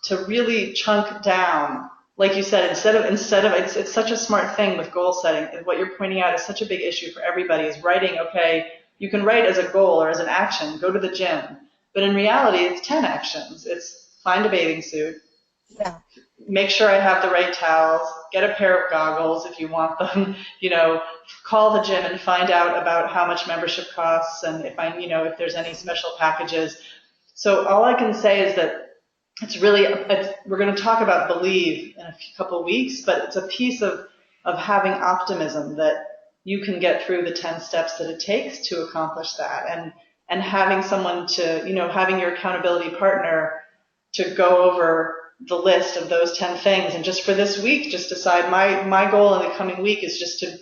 S1: to really chunk down, like you said, instead of it's such a smart thing with goal setting, and what you're pointing out is such a big issue for everybody, is writing. Okay, you can write as a goal or as an action, go to the gym, but in reality it's 10 actions. It's find a bathing suit.
S10: Yeah.
S1: Make sure I have the right towels. Get a pair of goggles if you want them. Call the gym and find out about how much membership costs and if there's any special packages. So all I can say is that we're going to talk about Believe in a couple of weeks, but it's a piece of of having optimism that you can get through the 10 steps that it takes to accomplish that, and having someone to, having your accountability partner to go over the list of those 10 things, and just for this week, just decide my goal in the coming week is just to,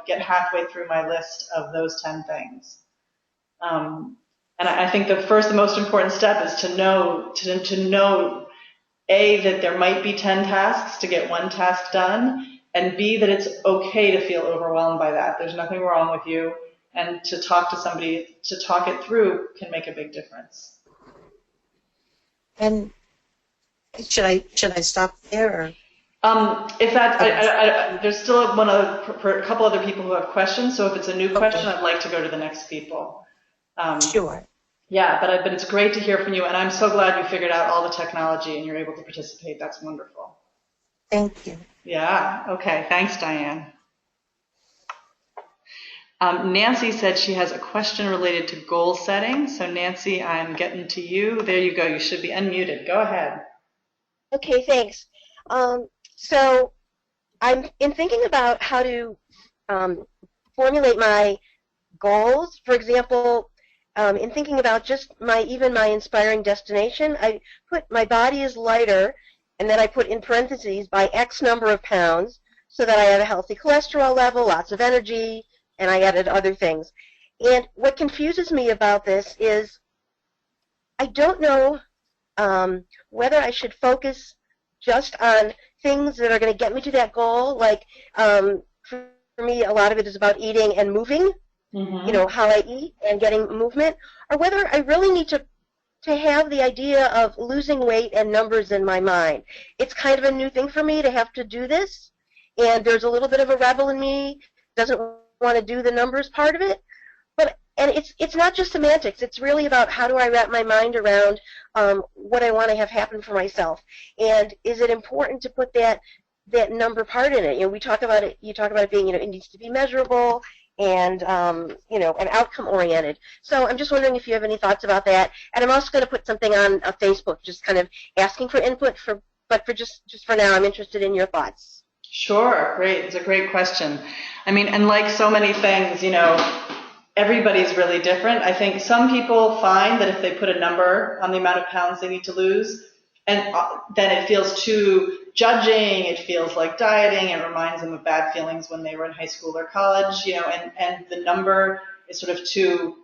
S1: get halfway through my list of those 10 things. And I think the most important step is to know, A, that there might be 10 tasks to get one task done, and B, that it's okay to feel overwhelmed by that. There's nothing wrong with you, and to talk to somebody, to talk it through can make a big difference.
S10: And should I stop there?
S1: If that, there's still a couple other people who have questions, so if it's a new question, I'd like to go to the next people.
S10: Sure.
S1: Yeah, but it's great to hear from you, and I'm so glad you figured out all the technology and you're able to participate. That's wonderful.
S10: Thank you.
S1: Yeah, okay. Thanks, Diane. Nancy said she has a question related to goal setting. So Nancy, I'm getting to you. There you go. You should be unmuted. Go ahead.
S8: Okay, thanks. So I'm in thinking about how to formulate my goals. For example, in thinking about just my inspiring destination, I put my body is lighter, and then I put in parentheses by X number of pounds, so that I have a healthy cholesterol level, lots of energy, and I added other things. And what confuses me about this is I don't know whether I should focus just on things that are going to get me to that goal. Like for me, a lot of it is about eating and moving. Mm-hmm. How I eat and getting movement, or whether I really need to have the idea of losing weight and numbers in my mind. It's kind of a new thing for me to have to do this, and there's a little bit of a rebel in me, doesn't want to do the numbers part of it. And it's not just semantics. It's really about how do I wrap my mind around what I want to have happen for myself, and is it important to put that number part in it? We talk about it. You talk about it being, it needs to be measurable and and outcome oriented. So I'm just wondering if you have any thoughts about that. And I'm also going to put something on Facebook, just kind of asking for input. But for just for now, I'm interested in your thoughts.
S1: Sure, great. It's a great question. I mean, and like so many things, everybody's really different. I think some people find that if they put a number on the amount of pounds they need to lose, and then it feels too judging, it feels like dieting, it reminds them of bad feelings when they were in high school or college, and the number is sort of too,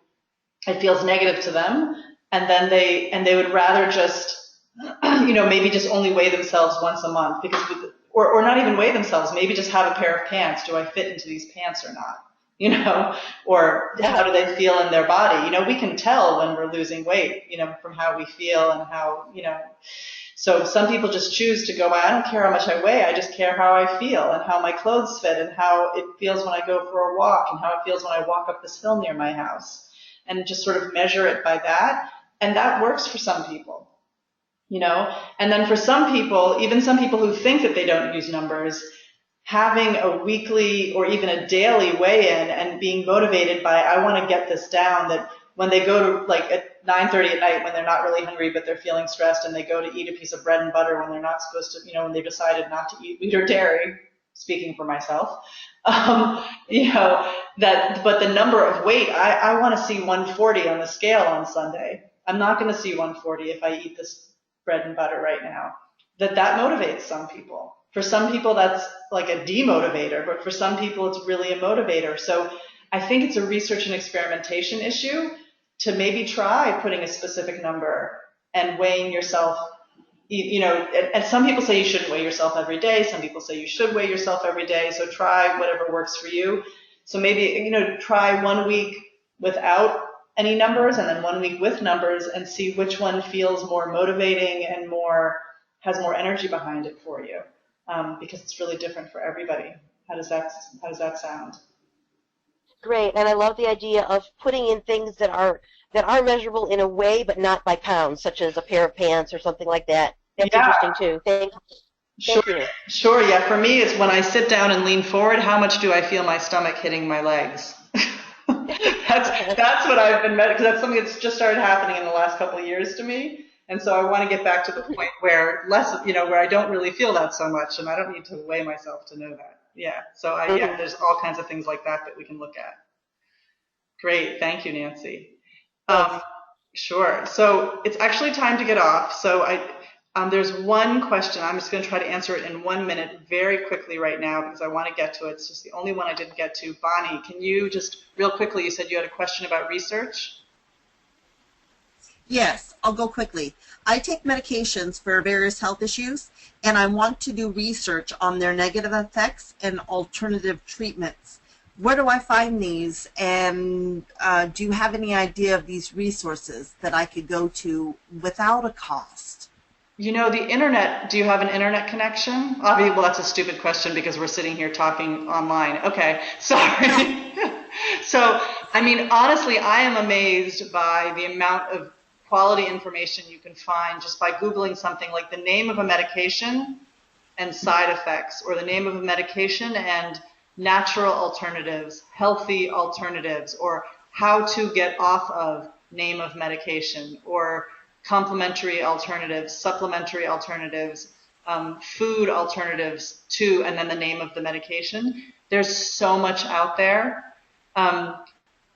S1: it feels negative to them, and then they would rather just, maybe just only weigh themselves once a month, because, or not even weigh themselves, maybe just have a pair of pants. Do I fit into these pants or not? Or how do they feel in their body? We can tell when we're losing weight, from how we feel and how, So some people just choose to go, I don't care how much I weigh, I just care how I feel and how my clothes fit and how it feels when I go for a walk and how it feels when I walk up this hill near my house, and just sort of measure it by that. And that works for some people, And then for some people, even some people who think that they don't use numbers, having a weekly or even a daily weigh-in and being motivated by, I want to get this down, that when they go to, like, at 9:30 at night when they're not really hungry but they're feeling stressed, and they go to eat a piece of bread and butter when they're not supposed to, when they've decided not to eat wheat or dairy, speaking for myself, but the number of weight, I want to see 140 on the scale on Sunday. I'm not going to see 140 if I eat this bread and butter right now. That motivates some people. For some people, that's like a demotivator, but for some people, it's really a motivator. So I think it's a research and experimentation issue to maybe try putting a specific number and weighing yourself. And some people say you shouldn't weigh yourself every day. Some people say you should weigh yourself every day. So try whatever works for you. So maybe, try 1 week without any numbers and then 1 week with numbers, and see which one feels more motivating and has more energy behind it for you. Because it's really different for everybody. How does that sound?
S8: Great, and I love the idea of putting in things that are measurable in a way, but not by pounds, such as a pair of pants or something like that. That's interesting too. Thank you.
S1: Sure. Yeah. For me, it's when I sit down and lean forward, how much do I feel my stomach hitting my legs? That's what I've been because that's something that's just started happening in the last couple of years to me. And so I want to get back to the point where where I don't really feel that so much, and I don't need to weigh myself to know that. Yeah. So yeah, there's all kinds of things like that we can look at. Great. Thank you, Nancy. Sure. So it's actually time to get off. So there's one question. I'm just going to try to answer it in 1 minute very quickly right now because I want to get to it. It's just the only one I didn't get to. Bonnie, can you just real quickly, you said you had a question about research?
S3: Yes, I'll go quickly. I take medications for various health issues, and I want to do research on their negative effects and alternative treatments. Where do I find these, and do you have any idea of these resources that I could go to without a cost?
S1: You know, the internet, do you have an internet connection? Well, that's a stupid question because we're sitting here talking online. Okay, sorry. So, I mean, honestly, I am amazed by the amount of quality information you can find just by Googling something like the name of a medication and side effects, or the name of a medication and natural alternatives, healthy alternatives, or how to get off of name of medication, or complementary alternatives, supplementary alternatives, food alternatives to, and then the name of the medication. There's so much out there. And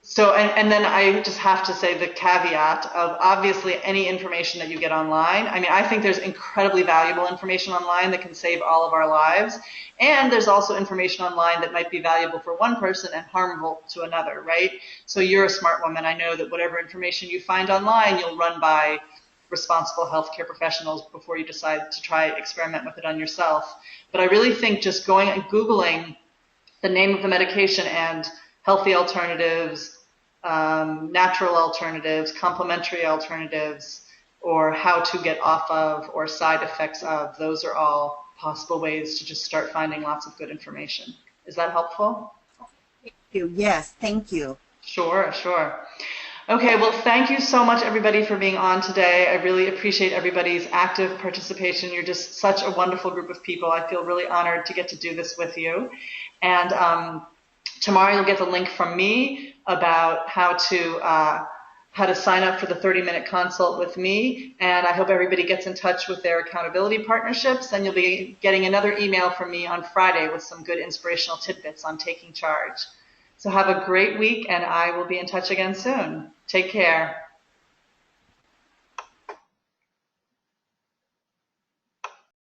S1: then I just have to say the caveat of obviously any information that you get online. I mean, I think there's incredibly valuable information online that can save all of our lives. And there's also information online that might be valuable for one person and harmful to another, right? So you're a smart woman. I know that whatever information you find online, you'll run by responsible healthcare professionals before you decide to try experiment with it on yourself. But I really think just going and Googling the name of the medication and healthy alternatives, natural alternatives, complementary alternatives, or how to get off of, or side effects of, those are all possible ways to just start finding lots of good information. Is that helpful?
S3: Thank you. Yes, thank you.
S1: Sure, sure. Okay, well, thank you so much, everybody, for being on today. I really appreciate everybody's active participation. You're just such a wonderful group of people. I feel really honored to get to do this with you. And tomorrow you'll get the link from me about how to sign up for the 30-minute consult with me. And I hope everybody gets in touch with their accountability partnerships. And you'll be getting another email from me on Friday with some good inspirational tidbits on taking charge. So have a great week, and I will be in touch again soon. Take care.